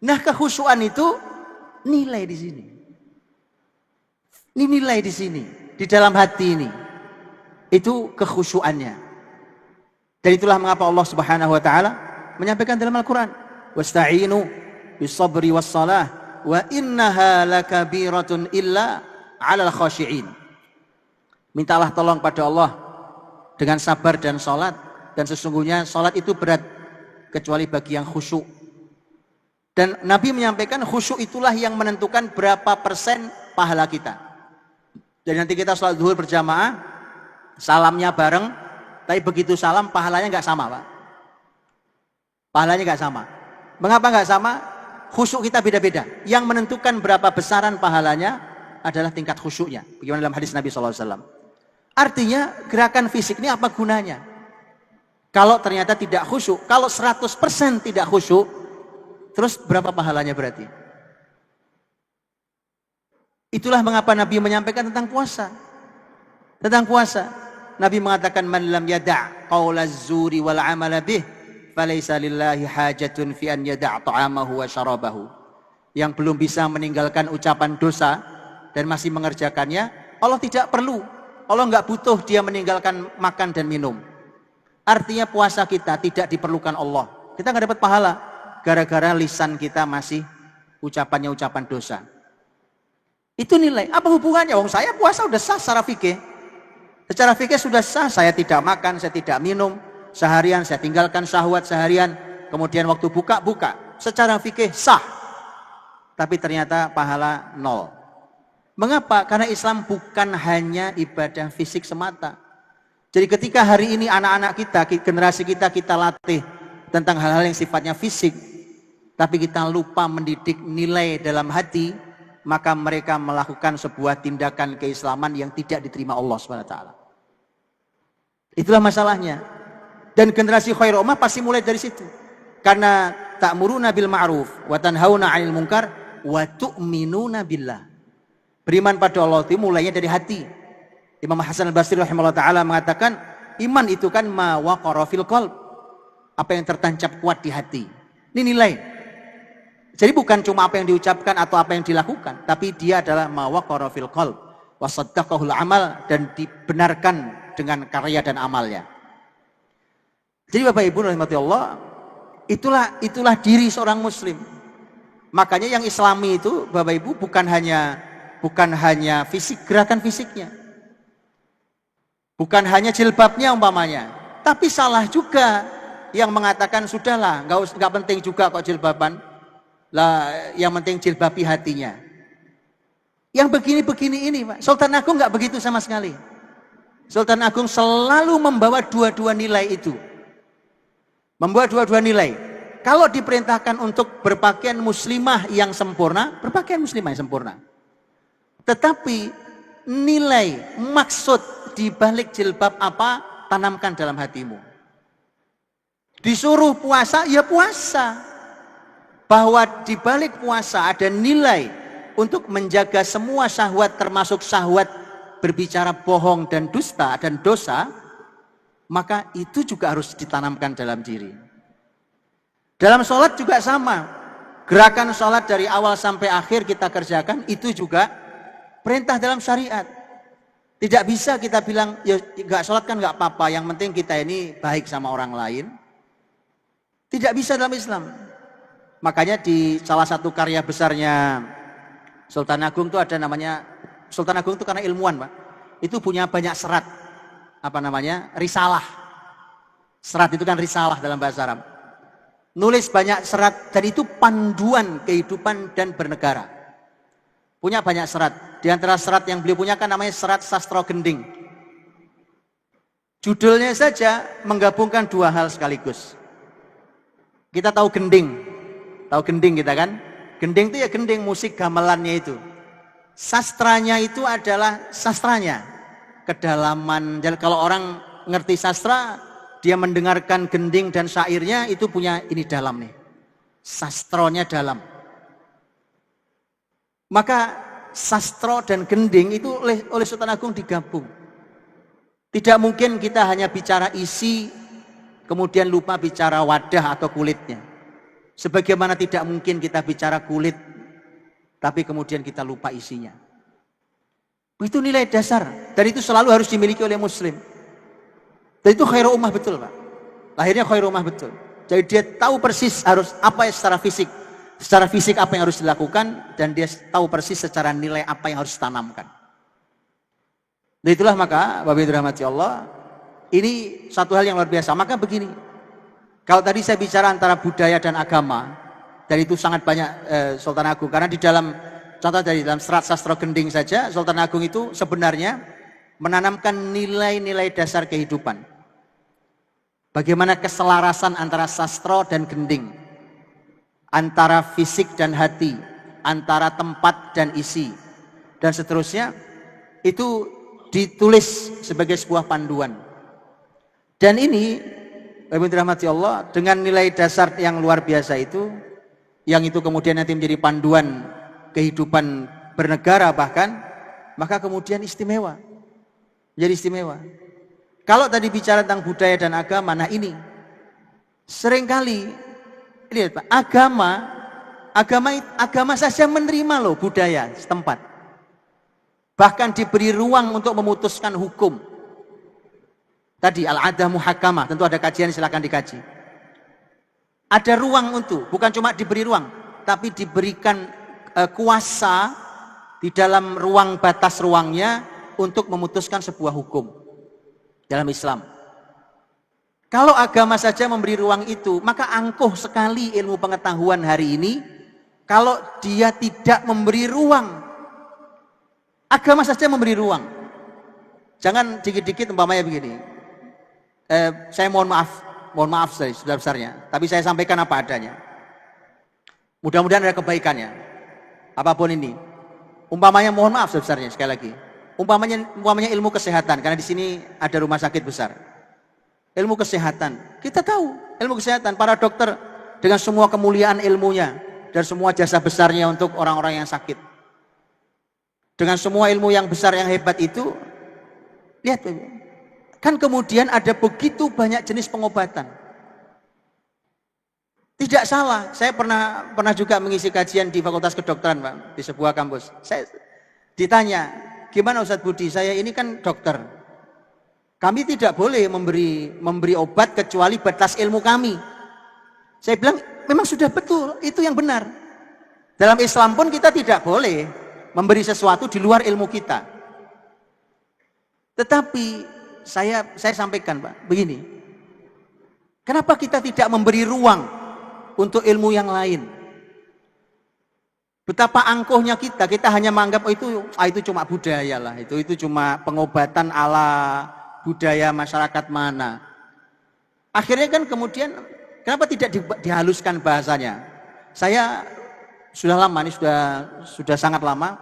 Nah, kekhusyuan itu nilai di sini. Ini nilai di sini, di dalam hati ini. Itu kekhusyuannya. Dan itulah mengapa Allah Subhanahu wa taala menyampaikan dalam Al-Qur'an, "Wasta'inu bis-sabri was-shalah wa innaha lakabiratun illa 'alal khashi'in. Mintalah tolong pada Allah dengan sabar dan salat, dan sesungguhnya salat itu berat kecuali bagi yang khusyuk. Dan Nabi menyampaikan khusyuk itulah yang menentukan berapa persen pahala kita. Jadi nanti kita salat zuhur berjamaah, salamnya bareng, tapi begitu salam pahalanya nggak sama, Pak. Pahalanya nggak sama. Mengapa nggak sama? Khusyuk kita beda-beda. Yang menentukan berapa besaran pahalanya adalah tingkat khusyuknya. Bagaimana dalam hadis Nabi SAW. Artinya gerakan fisik ini apa gunanya? Kalau ternyata tidak khusyuk, kalau 100% tidak khusyuk, terus berapa pahalanya berarti? Itulah mengapa Nabi menyampaikan tentang puasa. Tentang puasa. Nabi mengatakan, man lam yada' qaulaz zuri wal amala bih, falaysa lillahi hajatun fi an yada' ta'amahu wa syarabahu. Yang belum bisa meninggalkan ucapan dosa dan masih mengerjakannya, Allah tidak perlu. Allah nggak butuh dia meninggalkan makan dan minum. Artinya puasa kita tidak diperlukan Allah. Kita nggak dapat pahala gara-gara lisan kita masih ucapannya ucapan dosa. Itu nilai. Apa hubungannya? Wong saya puasa udah sah secara fikih. Secara fikih sudah sah. Saya tidak makan, saya tidak minum seharian, saya tinggalkan syahwat seharian. Kemudian waktu buka. Secara fikih sah. Tapi ternyata pahala nol. Mengapa? Karena Islam bukan hanya ibadah fisik semata. Jadi ketika hari ini anak-anak kita, generasi kita latih tentang hal-hal yang sifatnya fisik, tapi kita lupa mendidik nilai dalam hati, maka mereka melakukan sebuah tindakan keislaman yang tidak diterima Allah SWT. Itulah masalahnya. Dan generasi khairul ummah pasti mulai dari situ. Karena ta'muruna bil ma'ruf wa tanhauna 'anil munkar wa tu'minuna billah. Beriman pada Allah itu mulainya dari hati. Imam Hasan al-Basri rahimahullah ta'ala mengatakan, iman itu kan ma waqara fil qalb, apa yang tertancap kuat di hati. Ini nilai. Jadi bukan cuma apa yang diucapkan atau apa yang dilakukan, tapi dia adalah ma waqara fil qalb wa saddaqahul amal, dan dibenarkan dengan karya dan amalnya. Jadi Bapak Ibu rahimakumullah, itulah diri seorang muslim. Makanya yang Islami itu Bapak Ibu bukan hanya fisik, gerakan fisiknya. Bukan hanya jilbabnya umpamanya, tapi salah juga yang mengatakan sudahlah, nggak penting juga kok jilbaban, lah yang penting jilbabi hatinya. Yang begini-begini ini, Pak. Sultan Agung nggak begitu sama sekali. Sultan Agung selalu membawa dua-dua nilai itu, membawa dua-dua nilai. Kalau diperintahkan untuk berpakaian muslimah yang sempurna, berpakaian muslimah yang sempurna. Tetapi nilai, maksud di balik jilbab apa, tanamkan dalam hatimu. Disuruh puasa, ya puasa. Bahwa di balik puasa ada nilai untuk menjaga semua syahwat, termasuk syahwat berbicara bohong dan dusta dan dosa, maka itu juga harus ditanamkan dalam diri. Dalam sholat juga sama. Gerakan sholat dari awal sampai akhir kita kerjakan, itu juga perintah dalam syariat. Tidak bisa kita bilang, ya nggak sholat kan nggak apa-apa, yang penting kita ini baik sama orang lain. Tidak bisa dalam Islam. Makanya di salah satu karya besarnya Sultan Agung itu ada namanya, Sultan Agung itu karena ilmuwan, Pak. Itu punya banyak serat. Apa namanya? Risalah. Serat itu kan risalah dalam bahasa Arab. Nulis banyak serat, dan itu panduan kehidupan dan bernegara. Punya banyak serat. Di antara serat yang beliau punya kan namanya serat Sastra Gending. Judulnya saja menggabungkan dua hal sekaligus. Kita tahu gending. Tahu gending kita kan? Gending itu ya gending, musik gamelannya itu. Sastranya itu adalah sastranya. Kedalaman. Jadi kalau orang ngerti sastra, dia mendengarkan gending dan syairnya, itu punya ini dalam nih. Sastronya dalam. Maka sastra dan gending itu oleh Sultan Agung digabung. Tidak mungkin kita hanya bicara isi, kemudian lupa bicara wadah atau kulitnya. Sebagaimana tidak mungkin kita bicara kulit, tapi kemudian kita lupa isinya. Itu nilai dasar, dan itu selalu harus dimiliki oleh muslim. Dan itu khairul ummah betul, Pak. Lahirnya khairul ummah betul. Jadi dia tahu persis harus apa secara fisik, secara fisik apa yang harus dilakukan, dan dia tahu persis secara nilai apa yang harus ditanamkan. Dan itulah maka, Bapak Ibu dirahmati Allah, ini satu hal yang luar biasa. Maka begini, kalau tadi saya bicara antara budaya dan agama, dan itu sangat banyak Sultan Agung, karena di dalam, contoh dari dalam serat sastra Gending saja, Sultan Agung itu sebenarnya menanamkan nilai-nilai dasar kehidupan. Bagaimana keselarasan antara sastra dan gending, antara fisik dan hati, antara tempat dan isi, dan seterusnya, itu ditulis sebagai sebuah panduan. Dan ini, Bapak dirahmati Allah, dengan nilai dasar yang luar biasa itu, yang itu kemudian nanti menjadi panduan kehidupan bernegara bahkan, maka kemudian istimewa, menjadi istimewa. Kalau tadi bicara tentang budaya dan agama, nah ini seringkali lihat Pak, agama saja menerima loh budaya setempat. Bahkan diberi ruang untuk memutuskan hukum. Tadi al-adah muhakamah, tentu ada kajian, silakan dikaji. Ada ruang untuk, bukan cuma diberi ruang, tapi diberikan kuasa di dalam ruang batas ruangnya untuk memutuskan sebuah hukum dalam Islam. Kalau agama saja memberi ruang itu, maka angkuh sekali ilmu pengetahuan hari ini kalau dia tidak memberi ruang. Agama saja memberi ruang. Jangan dikit-dikit umpamanya begini. Saya mohon maaf sebesar-besarnya, tapi saya sampaikan apa adanya. Mudah-mudahan ada kebaikannya. Apapun ini. Umpamanya mohon maaf sebesarnya sekali lagi. Umpamanya ilmu kesehatan, karena di sini ada rumah sakit besar. Ilmu kesehatan, kita tahu ilmu kesehatan, para dokter dengan semua kemuliaan ilmunya dan semua jasa besarnya untuk orang-orang yang sakit, dengan semua ilmu yang besar yang hebat itu, lihat kan kemudian ada begitu banyak jenis pengobatan. Tidak salah, saya pernah juga mengisi kajian di Fakultas Kedokteran Pak, di sebuah kampus. Saya ditanya, gimana Ustadz Budi, saya ini kan dokter, kami tidak boleh memberi obat kecuali batas ilmu kami. Saya bilang, memang sudah betul, itu yang benar. Dalam Islam pun kita tidak boleh memberi sesuatu di luar ilmu kita. Tetapi saya sampaikan Pak, begini. Kenapa kita tidak memberi ruang untuk ilmu yang lain? Betapa angkuhnya kita hanya menganggap itu cuma budaya lah, itu cuma pengobatan ala budaya masyarakat mana. Akhirnya kan kemudian kenapa tidak dihaluskan bahasanya? Saya sudah lama, ini sudah sangat lama,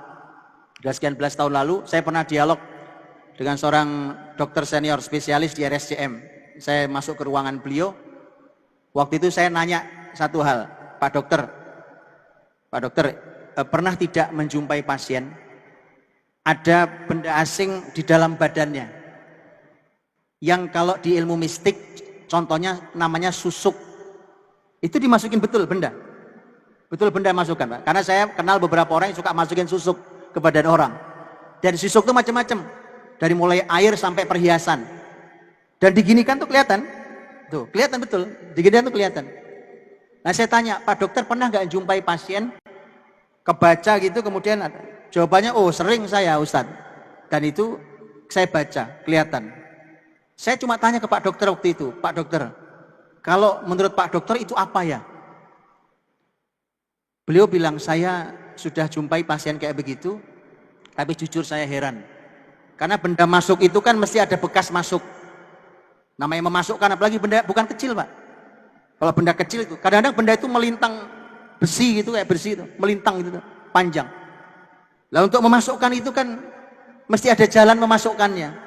sudah sekian belas tahun lalu, saya pernah dialog dengan seorang dokter senior spesialis di RSCM. Saya masuk ke ruangan beliau. Waktu itu saya nanya satu hal, Pak dokter, pernah tidak menjumpai pasien ada benda asing di dalam badannya? Yang kalau di ilmu mistik contohnya namanya susuk, itu dimasukin betul benda masukkan Pak, karena saya kenal beberapa orang yang suka masukin susuk ke badan orang, dan susuk itu macam-macam, dari mulai air sampai perhiasan, dan diginikan tuh kelihatan betul, diginikan tuh kelihatan. Nah saya tanya, Pak dokter pernah nggak jumpai pasien kebaca gitu, kemudian jawabannya, oh sering saya Ustadz, dan itu saya baca kelihatan. Saya cuma tanya ke Pak dokter waktu itu, Pak dokter, kalau menurut Pak dokter itu apa ya? Beliau bilang, saya sudah jumpai pasien kayak begitu, tapi jujur saya heran. Karena benda masuk itu kan mesti ada bekas masuk. Namanya memasukkan, apalagi benda bukan kecil Pak. Kalau benda kecil itu, kadang-kadang benda itu melintang besi gitu, kayak besi itu, melintang gitu, panjang. Lah untuk memasukkan itu kan mesti ada jalan memasukkannya.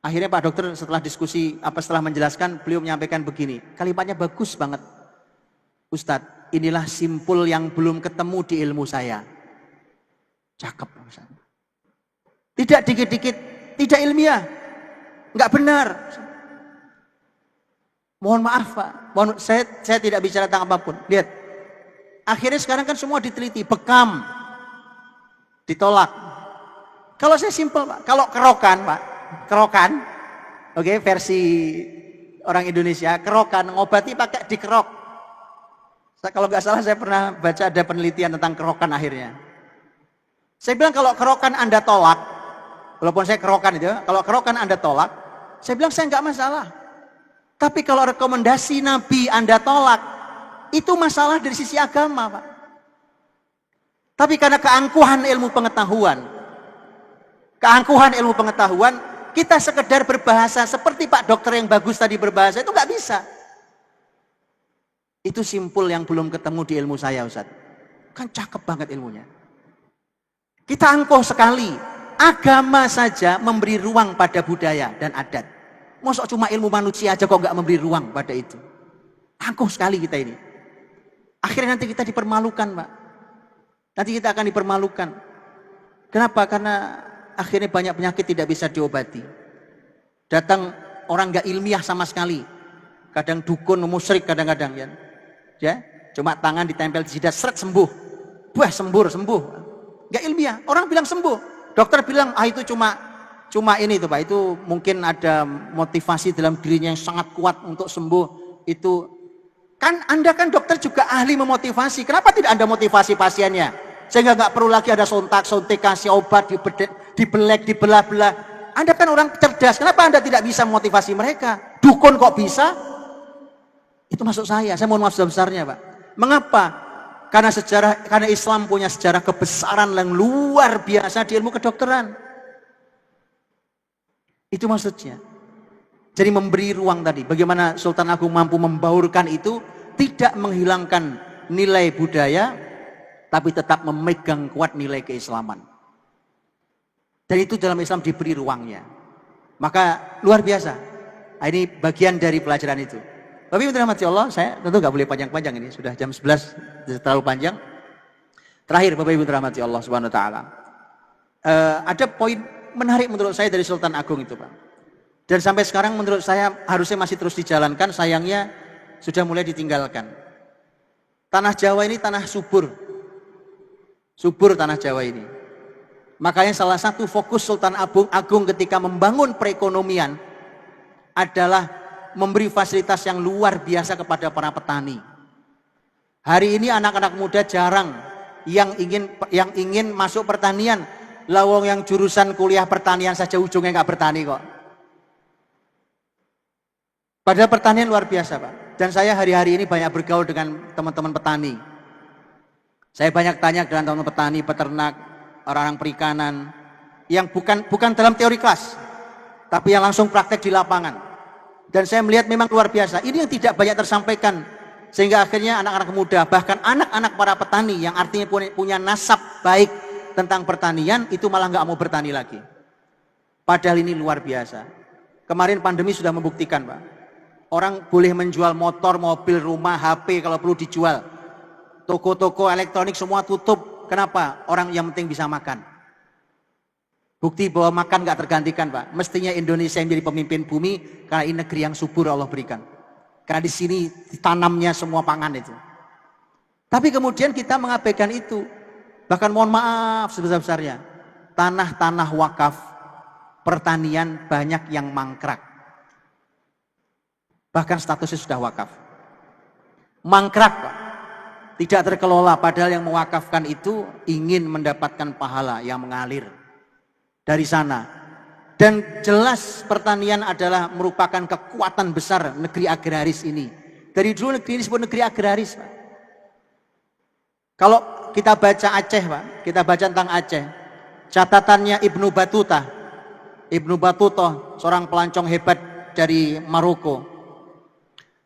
Akhirnya Pak dokter setelah diskusi, setelah menjelaskan, beliau menyampaikan begini, kalimatnya bagus banget. Ustadz, inilah simpul yang belum ketemu di ilmu saya. Cakep. Tidak dikit-dikit, tidak ilmiah, nggak benar. Mohon maaf Pak, saya tidak bicara tentang apapun. Lihat, akhirnya sekarang kan semua diteliti, bekam, ditolak. Kalau saya simpel Pak, kalau kerokan, oke, versi orang Indonesia, kerokan, ngobati pakai dikerok. Kalau nggak salah saya pernah baca ada penelitian tentang kerokan akhirnya. Saya bilang kalau kerokan Anda tolak, walaupun saya kerokan itu, kalau kerokan Anda tolak, saya bilang saya nggak masalah. Tapi kalau rekomendasi Nabi Anda tolak, itu masalah dari sisi agama, Pak. Tapi karena keangkuhan ilmu pengetahuan, kita sekedar berbahasa seperti Pak Dokter yang bagus tadi berbahasa, itu nggak bisa. Itu simpul yang belum ketemu di ilmu saya, Ustaz. Kan cakep banget ilmunya. Kita angkuh sekali. Agama saja memberi ruang pada budaya dan adat. Mosok cuma ilmu manusia aja kok nggak memberi ruang pada itu. Angkuh sekali kita ini. Akhirnya nanti kita dipermalukan, Pak. Nanti kita akan dipermalukan. Kenapa? Karena akhirnya banyak penyakit tidak bisa diobati. Datang orang nggak ilmiah sama sekali. Kadang dukun, musyrik kadang-kadang ya. Cuma tangan ditempel di jidat, seret sembuh. Wah, sembuh. Nggak ilmiah. Orang bilang sembuh. Dokter bilang, itu cuma ini tuh Pak. Itu mungkin ada motivasi dalam dirinya yang sangat kuat untuk sembuh. Itu kan Anda kan dokter juga ahli memotivasi. Kenapa tidak Anda motivasi pasiennya? Sehingga nggak perlu lagi ada sontak-sontik, kasih obat, dibelek, dibelah-belah. Anda kan orang cerdas. Kenapa Anda tidak bisa memotivasi mereka? Dukun kok bisa? Itu maksud saya mohon maaf sebesarnya Pak. Mengapa? Karena Islam punya sejarah kebesaran yang luar biasa di ilmu kedokteran. Itu maksudnya. Jadi memberi ruang tadi. Bagaimana Sultan Agung mampu membaurkan itu, tidak menghilangkan nilai budaya, tapi tetap memegang kuat nilai keislaman. Dan itu dalam Islam diberi ruangnya. Maka luar biasa. Nah, ini bagian dari pelajaran itu. Tapi Ibu dirahmati Allah, saya tentu nggak boleh panjang-panjang ini. Sudah jam 11, terlalu panjang. Terakhir Bapak Ibu dirahmati Allah Subhanahu Wa Taala. Ada poin menarik menurut saya dari Sultan Agung itu Pak. Dan sampai sekarang menurut saya harusnya masih terus dijalankan, sayangnya sudah mulai ditinggalkan. Tanah Jawa ini tanah subur. Subur tanah Jawa ini. Makanya salah satu fokus Sultan Agung ketika membangun perekonomian adalah memberi fasilitas yang luar biasa kepada para petani. Hari ini anak-anak muda jarang yang ingin masuk pertanian. Lawang yang jurusan kuliah pertanian saja ujungnya nggak bertani kok. Padahal pertanian luar biasa Pak. Dan saya hari-hari ini banyak bergaul dengan teman-teman petani. Saya banyak tanya dengan teman-teman petani, peternak, orang-orang perikanan yang bukan dalam teori kelas, tapi yang langsung praktek di lapangan. Dan saya melihat memang luar biasa. Ini yang tidak banyak tersampaikan. Sehingga akhirnya anak-anak muda, bahkan anak-anak para petani yang artinya punya nasab baik tentang pertanian, itu malah nggak mau bertani lagi. Padahal ini luar biasa. Kemarin pandemi sudah membuktikan Pak. Orang boleh menjual motor, mobil, rumah, HP kalau perlu dijual. Toko-toko elektronik semua tutup. Kenapa? Orang yang penting bisa makan. Bukti bahwa makan gak tergantikan Pak. Mestinya Indonesia yang menjadi pemimpin bumi karena ini negeri yang subur Allah berikan. Karena di sini ditanamnya semua pangan itu. Tapi kemudian kita mengabaikan itu. Bahkan mohon maaf sebesar-besarnya. Tanah-tanah wakaf pertanian banyak yang mangkrak. Bahkan statusnya sudah wakaf. Mangkrak Pak. Tidak terkelola padahal yang mewakafkan itu ingin mendapatkan pahala yang mengalir dari sana. Dan jelas pertanian adalah merupakan kekuatan besar negeri agraris ini. Dari dulu negeri ini disebut negeri agraris Pak. Kalau kita baca Aceh Pak, kita baca tentang Aceh, catatannya Ibnu Battuta, seorang pelancong hebat dari Maroko.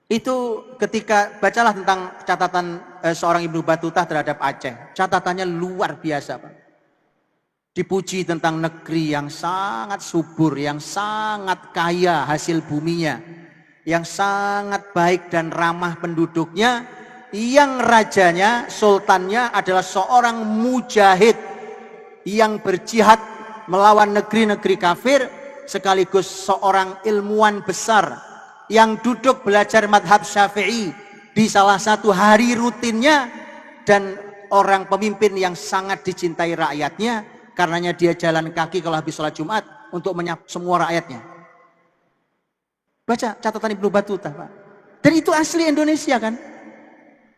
Itu ketika bacalah tentang catatan seorang Ibnu Battuta terhadap Aceh, catatannya luar biasa Pak. Dipuji tentang negeri yang sangat subur, yang sangat kaya hasil buminya, yang sangat baik dan ramah penduduknya, yang rajanya, sultannya adalah seorang mujahid yang berjihad melawan negeri-negeri kafir, sekaligus seorang ilmuwan besar yang duduk belajar madhab Syafi'i di salah satu hari rutinnya, dan orang pemimpin yang sangat dicintai rakyatnya. Karenanya dia jalan kaki kalau habis sholat Jumat untuk menyapa semua rakyatnya. Baca catatan Ibnu Battuta Pak. Dan itu asli Indonesia kan.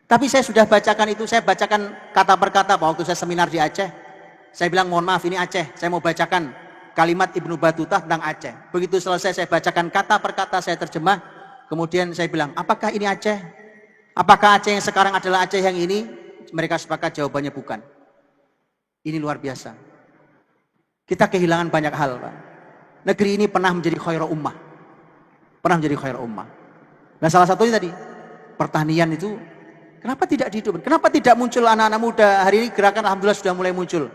Tapi saya sudah bacakan itu, saya bacakan kata per kata waktu saya seminar di Aceh. Saya bilang mohon maaf ini Aceh, saya mau bacakan kalimat Ibnu Battuta tentang Aceh. Begitu selesai saya bacakan kata per kata, saya terjemah. Kemudian saya bilang, apakah ini Aceh? Apakah Aceh yang sekarang adalah Aceh yang ini? Mereka sepakat jawabannya bukan. Ini luar biasa. Kita kehilangan banyak hal, Pak. Negeri ini pernah menjadi khairul ummah. Pernah menjadi khairul ummah. Nah salah satunya tadi, pertanian itu, kenapa tidak dihidupkan? Kenapa tidak muncul anak-anak muda? Hari ini gerakan alhamdulillah sudah mulai muncul.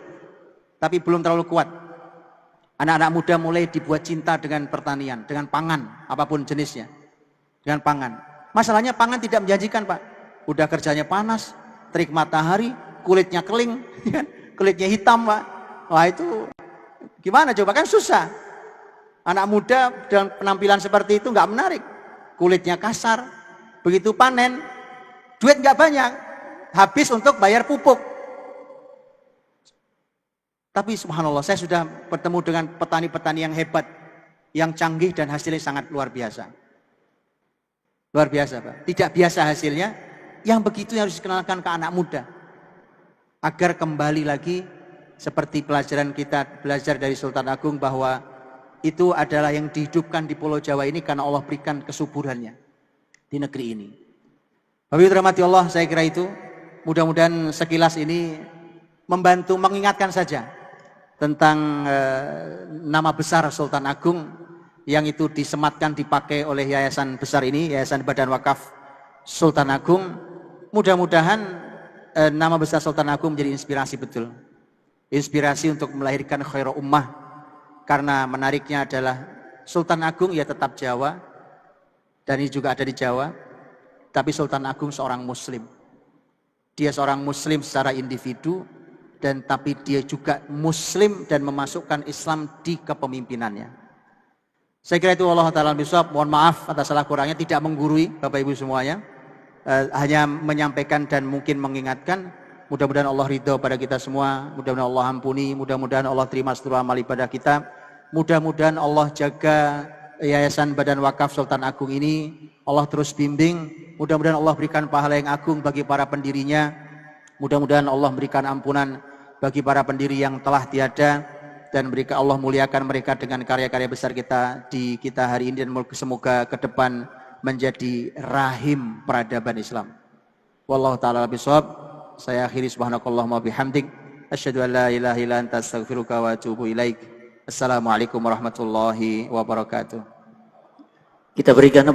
Tapi belum terlalu kuat. Anak-anak muda mulai dibuat cinta dengan pertanian, dengan pangan, apapun jenisnya. Dengan pangan. Masalahnya pangan tidak menjanjikan, Pak. Udah kerjanya panas, terik matahari, kulitnya keling, kulitnya hitam, Pak. Wah itu gimana coba, kan susah. Anak muda dengan penampilan seperti itu nggak menarik. Kulitnya kasar, begitu panen, duit nggak banyak, habis untuk bayar pupuk. Tapi subhanallah, saya sudah bertemu dengan petani-petani yang hebat, yang canggih dan hasilnya sangat luar biasa. Luar biasa, Pak. Tidak biasa hasilnya, yang begitu yang harus dikenalkan ke anak muda. Agar kembali lagi seperti pelajaran kita belajar dari Sultan Agung bahwa itu adalah yang dihidupkan di Pulau Jawa ini karena Allah berikan kesuburannya di negeri ini. Bapak Ibu rahmati Allah, saya kira itu mudah-mudahan sekilas ini membantu mengingatkan saja tentang nama besar Sultan Agung yang itu disematkan dipakai oleh yayasan besar ini, Yayasan Badan Wakaf Sultan Agung. Mudah-mudahan nama besar Sultan Agung menjadi inspirasi betul. Inspirasi untuk melahirkan khairul ummah. Karena menariknya adalah Sultan Agung ya tetap Jawa, dan ini juga ada di Jawa, tapi Sultan Agung seorang muslim. Dia seorang muslim secara individu, dan tapi dia juga muslim dan memasukkan Islam di kepemimpinannya. Saya kira itu Allah Ta'ala bisawab. Mohon maaf atas salah kurangnya, tidak menggurui Bapak Ibu semuanya, hanya menyampaikan dan mungkin mengingatkan. Mudah-mudahan Allah ridho pada kita semua, mudah-mudahan Allah ampuni, mudah-mudahan Allah terima seluruh amal ibadah kita, mudah-mudahan Allah jaga Yayasan Badan Wakaf Sultan Agung ini, Allah terus bimbing, mudah-mudahan Allah berikan pahala yang agung bagi para pendirinya, mudah-mudahan Allah berikan ampunan bagi para pendiri yang telah tiada, dan berikan Allah muliakan mereka dengan karya-karya besar kita di kita hari ini, dan semoga ke depan menjadi rahim peradaban Islam. Wallahu ta'ala bishawab. Saya akhiri subhanakallahumma bihamdik asyhadu an la ilaha illa anta astaghfiruka wa atubu ilaik. Assalamualaikum warahmatullahi wabarakatuh. Kita berikan